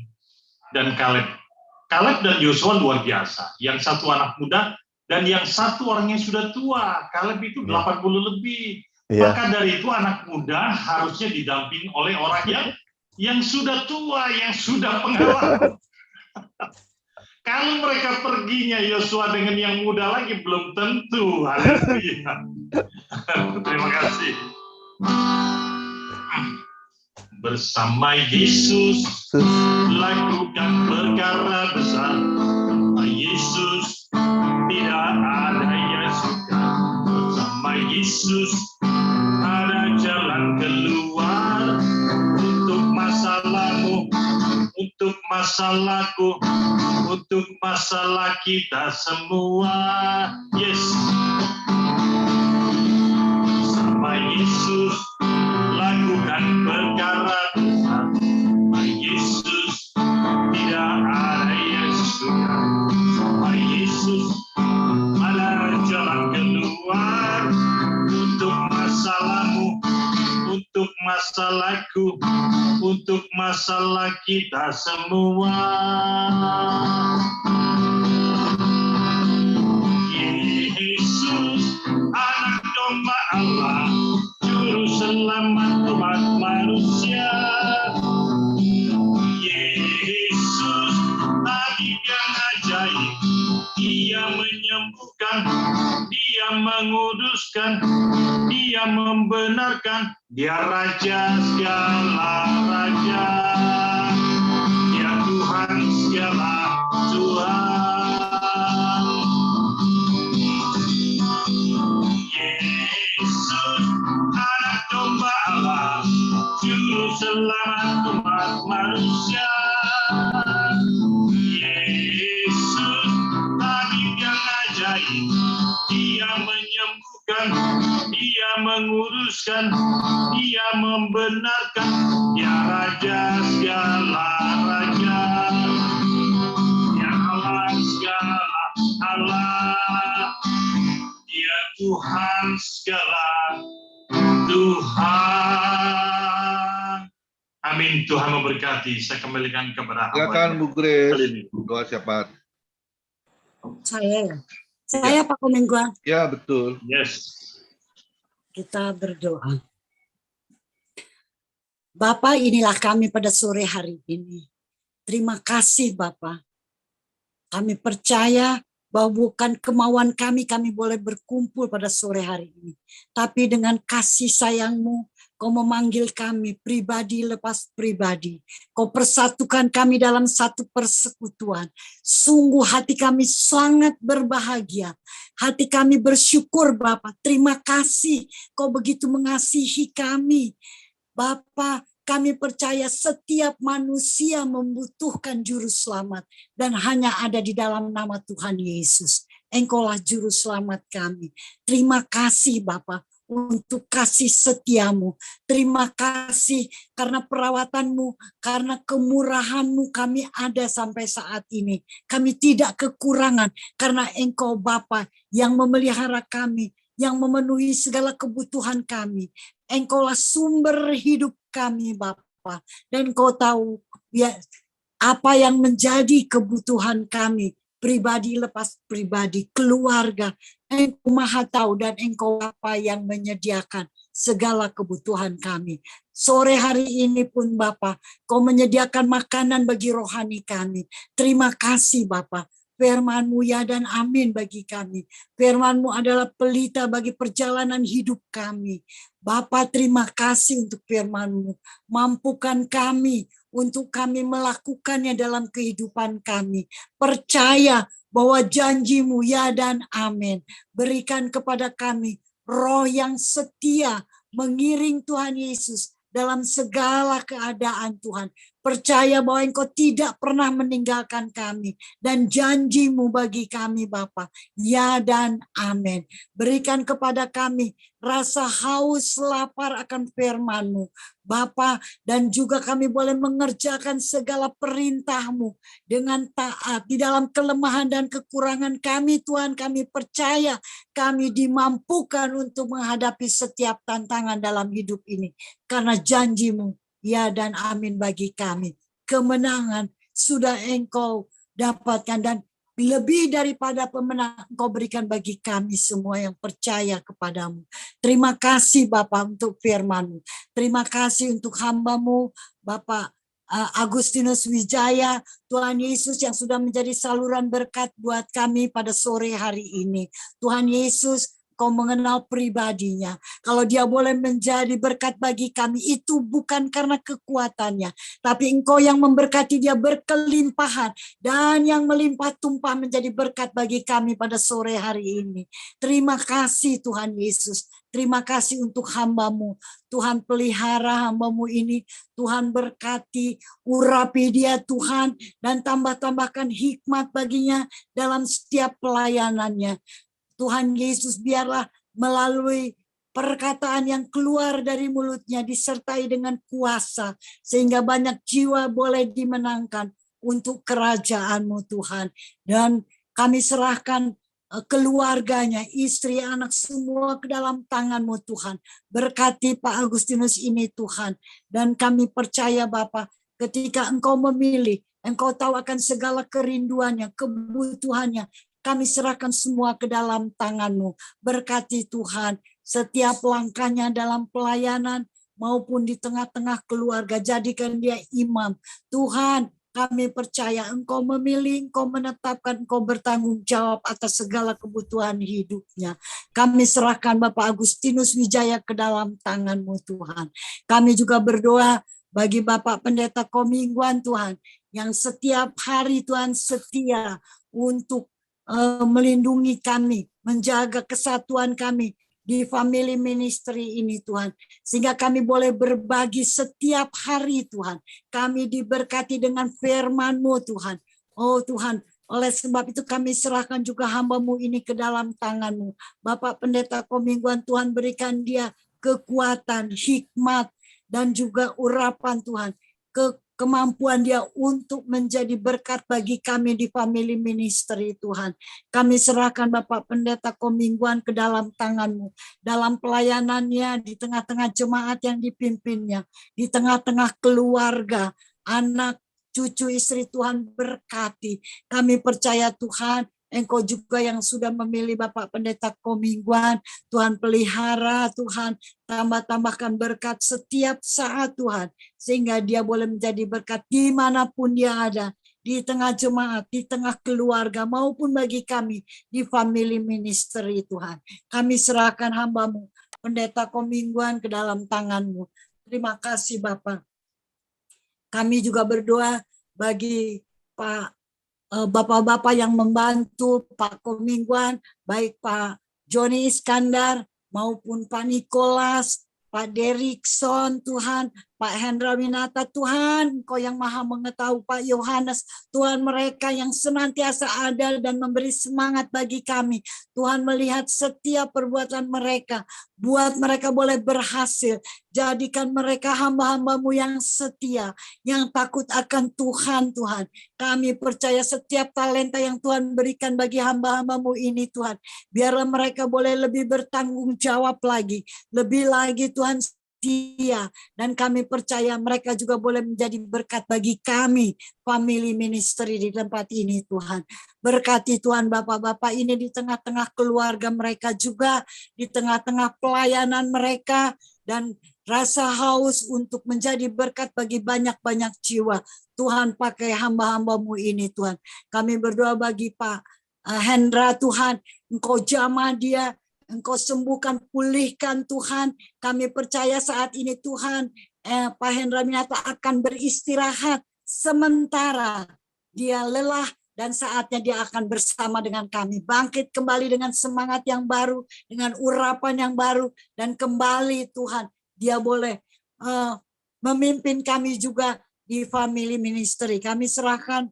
Kaleb. Kaleb dan Joshua luar biasa. Yang satu anak muda dan yang satu orang yang sudah tua. Kaleb itu 80 lebih. Maka dari itu anak muda harusnya didampingi oleh orang yang sudah tua, yang sudah pengalaman. Kalau mereka perginya Yosua dengan yang muda lagi belum tentu. Haleluya. Terima kasih. Bersama Yesus lakukan perkara besar. Tanpa Yesus tidak ada yang suka. Bersama Yesus ada jalan keluar. Untuk masalahku, untuk masalah kita semua. Yes. Sama Yesus lakukan perkara besar. Sama Yesus tidak ada yang suka. Sama Yesus ada jalan keluar. Untuk masalahmu, untuk masalahku, untuk masalah kita semua. Yesus, anak domba Allah, juru selamat umat manusia. Yesus, tabib yang ajaib, Dia menyembuhkan, Dia menguduskan, Dia membenarkan, Dia Raja segala raja, Dia Tuhan segala Tuhan. Yesus, anak domba Allah, juru selamat umat manusia. Yesus, tabib yang ajaib, Dia menyembuhkan, Dia menguruskan, Dia membenarkan, Dia Raja segala raja, Dia Allah segala Allah, Dia Tuhan segala Tuhan. Amin. Tuhan memberkati. Saya kembalikan kepada Silakan Bu Grace, doa syafaat. Saya Pak Komengguan. Ya, betul. Yes. Kita berdoa. Bapak, inilah kami pada sore hari ini. Terima kasih Bapak. Kami percaya bahwa bukan kemauan kami boleh berkumpul pada sore hari ini. Tapi dengan kasih sayang-Mu, Kau memanggil kami pribadi lepas pribadi. Kau persatukan kami dalam satu persekutuan. Sungguh hati kami sangat berbahagia. Hati kami bersyukur Bapa. Terima kasih Kau begitu mengasihi kami. Bapa, kami percaya setiap manusia membutuhkan juru selamat. Dan hanya ada di dalam nama Tuhan Yesus. Engkaulah juru selamat kami. Terima kasih Bapa untuk kasih setiamu. Terima kasih karena perawatanmu, karena kemurahanmu kami ada sampai saat ini. Kami tidak kekurangan karena Engkau Bapa yang memelihara kami, yang memenuhi segala kebutuhan kami. Engkaulah sumber hidup kami Bapa. Dan Kau tahu ya, apa yang menjadi kebutuhan kami, pribadi lepas pribadi, keluarga. Engkau Maha tahu dan Engkau apa yang menyediakan segala kebutuhan kami. Sore hari ini pun Bapa, Kau menyediakan makanan bagi rohani kami. Terima kasih Bapa. Firman-Mu ya dan amin bagi kami. Firman-Mu adalah pelita bagi perjalanan hidup kami. Bapa, terima kasih untuk firman-Mu. Mampukan kami untuk kami melakukannya dalam kehidupan kami. Percaya bahwa janji-Mu ya dan amin. Berikan kepada kami roh yang setia mengiring Tuhan Yesus dalam segala keadaan Tuhan. Percaya bahwa Engkau tidak pernah meninggalkan kami. Dan janji-Mu bagi kami Bapa. Ya dan amin. Berikan kepada kami rasa haus lapar akan firman-Mu Bapa. Dan juga kami boleh mengerjakan segala perintah-Mu dengan taat. Di dalam kelemahan dan kekurangan kami Tuhan, kami percaya kami dimampukan untuk menghadapi setiap tantangan dalam hidup ini. Karena janji-Mu ya dan amin bagi kami. Kemenangan sudah Engkau dapatkan dan lebih daripada pemenang Engkau berikan bagi kami semua yang percaya kepadamu. Terima kasih Bapa untuk firman-Mu. Terima kasih untuk hamba-Mu Bapak Agustinus Wijaya, Tuhan Yesus yang sudah menjadi saluran berkat buat kami pada sore hari ini. Tuhan Yesus, Kau mengenal pribadinya. Kalau dia boleh menjadi berkat bagi kami, itu bukan karena kekuatannya. Tapi Engkau yang memberkati dia berkelimpahan. Dan yang melimpah tumpah menjadi berkat bagi kami pada sore hari ini. Terima kasih Tuhan Yesus. Terima kasih untuk hamba-Mu. Tuhan pelihara hamba-Mu ini. Tuhan berkati, urapi dia Tuhan. Dan tambah-tambahkan hikmat baginya dalam setiap pelayanannya. Tuhan Yesus biarlah melalui perkataan yang keluar dari mulutnya disertai dengan kuasa. Sehingga banyak jiwa boleh dimenangkan untuk kerajaan-Mu Tuhan. Dan kami serahkan keluarganya, istri, anak semua ke dalam tangan-Mu Tuhan. Berkati Pak Agustinus ini Tuhan. Dan kami percaya Bapa, ketika Engkau memilih, Engkau tahu akan segala kerinduannya, kebutuhannya. Kami serahkan semua ke dalam tangan-Mu. Berkati Tuhan setiap langkahnya dalam pelayanan maupun di tengah-tengah keluarga. Jadikan dia imam. Tuhan, kami percaya Engkau memilih, Engkau menetapkan, Engkau bertanggung jawab atas segala kebutuhan hidupnya. Kami serahkan Bapak Agustinus Wijaya ke dalam tangan-Mu Tuhan. Kami juga berdoa bagi Bapak Pendeta Komingguan Tuhan, yang setiap hari Tuhan setia untuk melindungi kami, menjaga kesatuan kami di family ministry ini Tuhan. Sehingga kami boleh berbagi setiap hari Tuhan. Kami diberkati dengan firman-Mu Tuhan. Oh Tuhan, oleh sebab itu kami serahkan juga hamba-Mu ini ke dalam tangan-Mu. Bapak Pendeta Komingguan Tuhan, berikan dia kekuatan, hikmat, dan juga urapan Tuhan. Kemampuan dia untuk menjadi berkat bagi kami di family ministry Tuhan. Kami serahkan Bapak Pendeta Komingguan ke dalam tangan-Mu. Dalam pelayanannya, di tengah-tengah jemaat yang dipimpinnya, di tengah-tengah keluarga, anak, cucu, istri Tuhan berkati. Kami percaya Tuhan, Engkau juga yang sudah memilih Bapak Pendeta Komingguan, Tuhan pelihara, Tuhan tambah-tambahkan berkat setiap saat Tuhan, sehingga dia boleh menjadi berkat dimanapun dia ada, di tengah jemaat, di tengah keluarga, maupun bagi kami di family ministry Tuhan. Kami serahkan hamba-Mu, Pendeta Komingguan ke dalam tangan-Mu. Terima kasih Bapak. Kami juga berdoa bagi Bapak-bapak yang membantu Pak Komingguan, baik Pak Joni Iskandar maupun Pak Nikolas, Pak Derikson Tuhan, Pak Hendra Winata Tuhan, Engkau yang maha mengetahui, Pak Yohanes, Tuhan mereka yang senantiasa ada dan memberi semangat bagi kami. Tuhan melihat setiap perbuatan mereka, buat mereka boleh berhasil. Jadikan mereka hamba-hamba-Mu yang setia, yang takut akan Tuhan, Tuhan. Kami percaya setiap talenta yang Tuhan berikan bagi hamba-hamba-Mu ini, Tuhan. Biarlah mereka boleh lebih bertanggung jawab lagi, lebih lagi Tuhan setia, dan kami percaya mereka juga boleh menjadi berkat bagi kami, family ministry di tempat ini Tuhan. Berkati Tuhan Bapak-Bapak ini di tengah-tengah keluarga mereka juga, di tengah-tengah pelayanan mereka, dan rasa haus untuk menjadi berkat bagi banyak-banyak jiwa. Tuhan pakai hamba-hambamu ini Tuhan. Kami berdoa bagi Pak Hendra Tuhan, Engkau jamah dia, Engkau sembuhkan, pulihkan Tuhan. Kami percaya saat ini Tuhan, Pak Hendra Winata akan beristirahat sementara. Dia lelah dan saatnya dia akan bersama dengan kami. Bangkit kembali dengan semangat yang baru, dengan urapan yang baru, dan kembali Tuhan, dia boleh memimpin kami juga di family ministry. Kami serahkan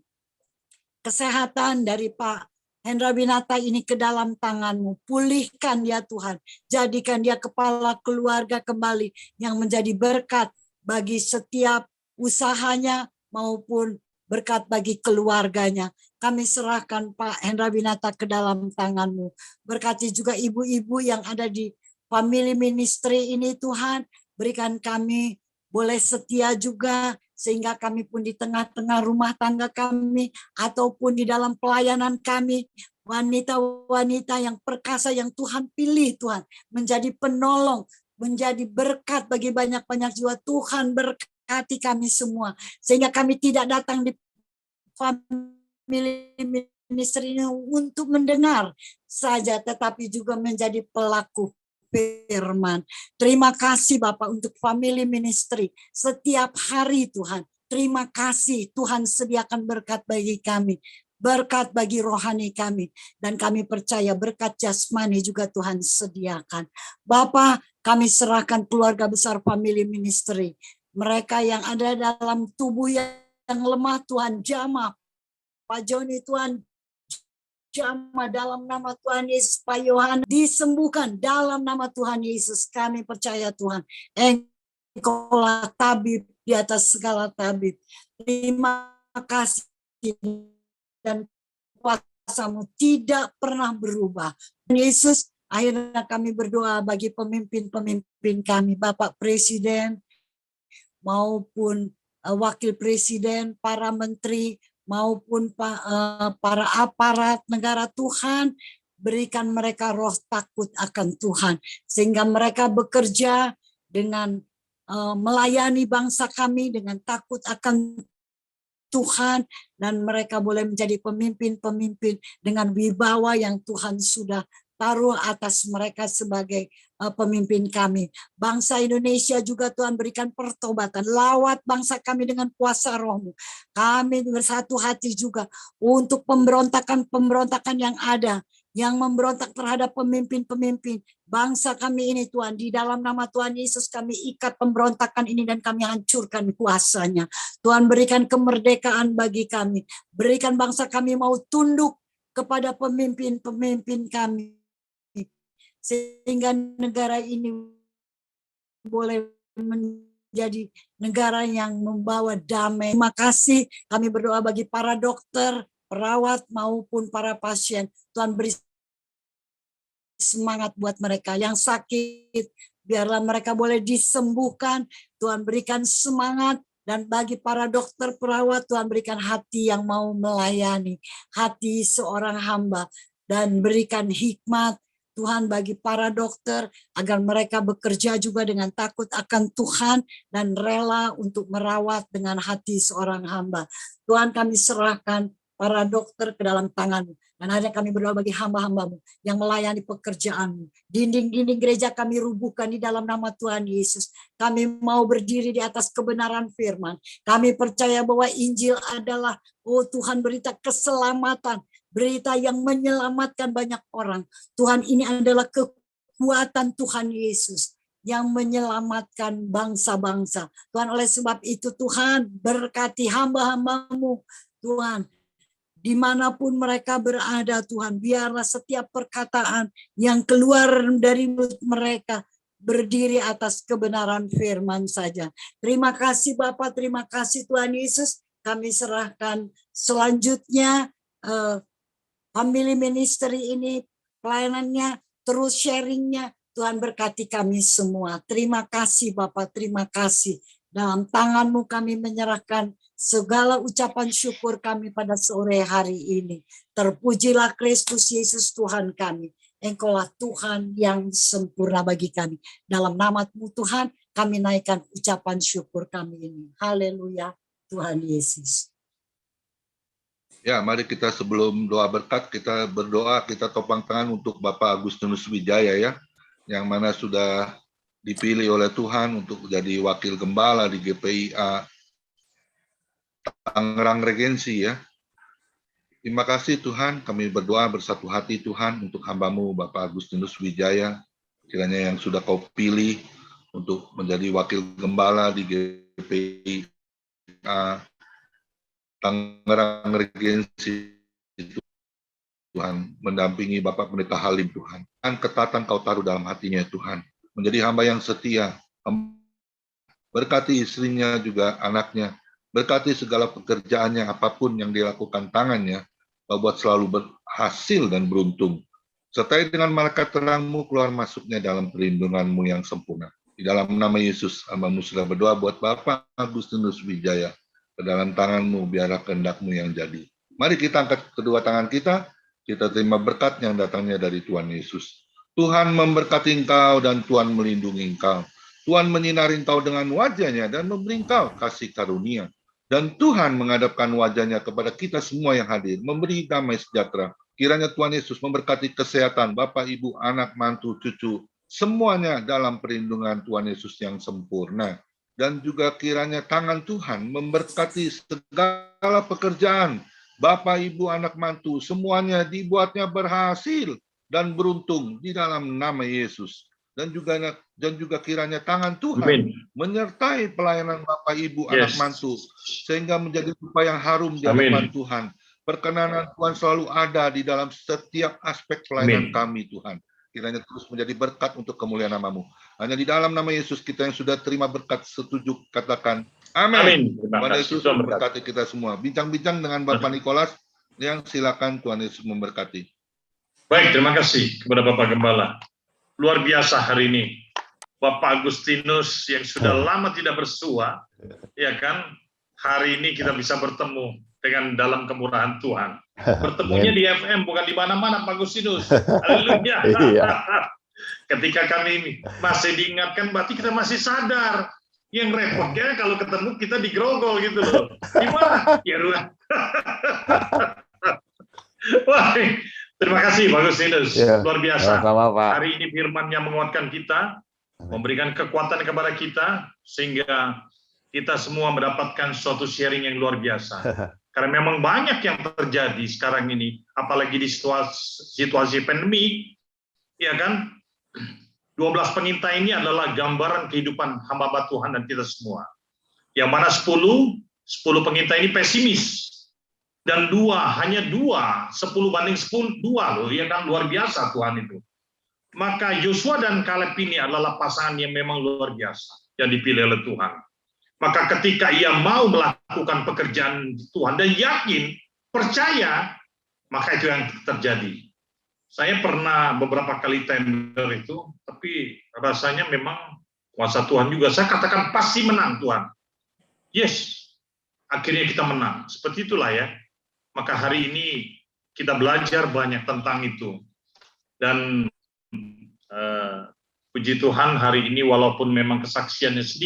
kesehatan dari Pak Hendra Winata ini ke dalam tangan-Mu. Pulihkan dia Tuhan. Jadikan dia kepala keluarga kembali yang menjadi berkat bagi setiap usahanya maupun berkat bagi keluarganya. Kami serahkan Pak Hendra Winata ke dalam tangan-Mu. Berkati juga ibu-ibu yang ada di family ministry ini Tuhan. Berikan kami boleh setia juga, sehingga kami pun di tengah-tengah rumah tangga kami ataupun di dalam pelayanan kami, wanita-wanita yang perkasa yang Tuhan pilih Tuhan, menjadi penolong, menjadi berkat bagi banyak-banyak jiwa. Tuhan berkati kami semua, sehingga kami tidak datang di family ministry untuk mendengar saja, tetapi juga menjadi pelaku firman. Terima kasih Bapak untuk family ministry setiap hari Tuhan. Terima kasih Tuhan sediakan berkat bagi kami, berkat bagi rohani kami, dan kami percaya berkat jasmani juga Tuhan sediakan. Bapak, kami serahkan keluarga besar family ministry, mereka yang ada dalam tubuh yang lemah Tuhan, jamah Pak Joni Tuhan, jamah dalam nama Tuhan Yesus. Pak Yohanes disembuhkan dalam nama Tuhan Yesus. Kami percaya Tuhan, Engkaulah tabib di atas segala tabib. Terima kasih, dan kuasa-Mu tidak pernah berubah. Yesus, akhirnya kami berdoa bagi pemimpin-pemimpin kami, Bapak Presiden maupun Wakil Presiden, para menteri, maupun para aparat negara Tuhan, berikan mereka roh takut akan Tuhan, sehingga mereka bekerja dengan melayani bangsa kami dengan takut akan Tuhan, dan mereka boleh menjadi pemimpin-pemimpin dengan wibawa yang Tuhan sudah taruh atas mereka sebagai pemimpin kami. Bangsa Indonesia juga Tuhan berikan pertobatan. Lawat bangsa kami dengan kuasa Roh-Mu. Kami bersatu hati juga untuk pemberontakan-pemberontakan yang ada, yang memberontak terhadap pemimpin-pemimpin bangsa kami ini Tuhan. Di dalam nama Tuhan Yesus kami ikat pemberontakan ini dan kami hancurkan kuasanya. Tuhan berikan kemerdekaan bagi kami. Berikan bangsa kami mau tunduk kepada pemimpin-pemimpin kami, sehingga negara ini boleh menjadi negara yang membawa damai. Terima kasih, kami berdoa bagi para dokter, perawat maupun para pasien. Tuhan beri semangat buat mereka yang sakit, biarlah mereka boleh disembuhkan. Tuhan berikan semangat, dan bagi para dokter, perawat, Tuhan berikan hati yang mau melayani, hati seorang hamba, dan berikan hikmat Tuhan bagi para dokter, agar mereka bekerja juga dengan takut akan Tuhan, dan rela untuk merawat dengan hati seorang hamba. Tuhan, kami serahkan para dokter ke dalam tangan-Mu, dan hanya kami berdoa bagi hamba-hamba-Mu yang melayani pekerjaan-Mu. Dinding-dinding gereja kami rubuhkan di dalam nama Tuhan Yesus. Kami mau berdiri di atas kebenaran firman. Kami percaya bahwa Injil adalah, oh Tuhan, berita keselamatan, berita yang menyelamatkan banyak orang. Tuhan, ini adalah kekuatan Tuhan Yesus yang menyelamatkan bangsa-bangsa. Tuhan, oleh sebab itu Tuhan, berkati hamba-hamba-Mu Tuhan, dimanapun mereka berada Tuhan, biarlah setiap perkataan yang keluar dari mulut mereka berdiri atas kebenaran firman saja. Terima kasih Bapak, terima kasih Tuhan Yesus. Kami serahkan selanjutnya family ministry ini, pelayanannya, terus sharingnya, Tuhan berkati kami semua. Terima kasih Bapak, terima kasih. Dalam tangan-Mu kami menyerahkan segala ucapan syukur kami pada sore hari ini. Terpujilah Kristus Yesus Tuhan kami. Engkaulah Tuhan yang sempurna bagi kami. Dalam nama-Mu Tuhan, kami naikkan ucapan syukur kami ini. Haleluya, Tuhan Yesus. Ya, mari kita sebelum doa berkat, kita berdoa, kita topang tangan untuk Bapak Agustinus Wijaya ya, yang mana sudah dipilih oleh Tuhan untuk jadi wakil gembala di GPIA Tangerang Regensi ya. Terima kasih Tuhan, kami berdoa bersatu hati Tuhan untuk hamba-Mu Bapak Agustinus Wijaya, kiranya yang sudah Kau pilih untuk menjadi wakil gembala di GPIA Tangerang Regensi Tuhan, mendampingi Bapak Pendeta Halim Tuhan. Dan ketatan Kau taruh dalam hatinya Tuhan, menjadi hamba yang setia, berkati istrinya juga anaknya, berkati segala pekerjaannya, apapun yang dilakukan tangannya, Kau buat selalu berhasil dan beruntung. Sertai dengan malaikat terang-Mu keluar masuknya dalam perlindungan-Mu yang sempurna. Di dalam nama Yesus, hamba-Mu sudah berdoa buat Bapak Agustinus Wijaya. Ke dalam tangan-Mu, biarlah kehendak-Mu yang jadi. Mari kita angkat kedua tangan kita terima berkat yang datangnya dari Tuhan Yesus. Tuhan memberkati engkau dan Tuhan melindungi engkau. Tuhan menyinari engkau dengan wajah-Nya dan memberi engkau kasih karunia. Dan Tuhan menghadapkan wajah-Nya kepada kita semua yang hadir, memberi damai sejahtera. Kiranya Tuhan Yesus memberkati kesehatan Bapak, Ibu, anak, mantu, cucu, semuanya dalam perlindungan Tuhan Yesus yang sempurna. Dan juga kiranya tangan Tuhan memberkati segala pekerjaan Bapak, Ibu, anak, mantu, semuanya dibuatnya berhasil dan beruntung di dalam nama Yesus. Dan juga kiranya tangan Tuhan menyertai pelayanan Bapak, Ibu, anak, mantu, sehingga menjadi rupa yang harum di hadapan Tuhan. Perkenanan Tuhan selalu ada di dalam setiap aspek pelayanan kami, Tuhan. Kiranya terus menjadi berkat untuk kemuliaan nama-Mu. Hanya di dalam nama Yesus kita yang sudah terima berkat, setuju, katakan amin. Pada Yesus memberkati kita semua. Bincang-bincang dengan Bapak Nikolas, yang silakan Tuhan Yesus memberkati. Baik, terima kasih kepada Bapak Gembala. Luar biasa hari ini. Bapak Agustinus yang sudah lama tidak bersua, ya kan? Hari ini kita bisa bertemu dengan dalam kemurahan Tuhan. Bertemunya di FM, bukan di mana-mana, Pak Agustinus. Haleluya. Ketika kami masih diingatkan, berarti kita masih sadar. Yang repotnya kalau ketemu kita digrogol gitu loh. Gimana? Ya Wah, terima kasih Pak Agustinus. Luar biasa. Sama-sama, Pak. Hari ini firman-Nya menguatkan kita, memberikan kekuatan kepada kita, sehingga kita semua mendapatkan suatu sharing yang luar biasa. Karena memang banyak yang terjadi sekarang ini, apalagi di situasi pandemi, ya kan? 12 pengintai ini adalah gambaran kehidupan hamba Tuhan dan kita semua. Yang mana 10 pengintai ini pesimis. Dan hanya 10 banding 10, 2 loh, ya kan, luar biasa Tuhan itu. Maka Yosua dan Kaleb ini adalah pasangan yang memang luar biasa, yang dipilih oleh Tuhan. Maka ketika ia mau melakukan pekerjaan Tuhan dan yakin, percaya, maka itu yang terjadi. Saya pernah beberapa kali tender itu, tapi rasanya memang kuasa Tuhan juga. Saya katakan pasti menang Tuhan. Yes, akhirnya kita menang. Seperti itulah ya. Maka hari ini kita belajar banyak tentang itu. Dan puji Tuhan hari ini walaupun memang kesaksiannya sedikit,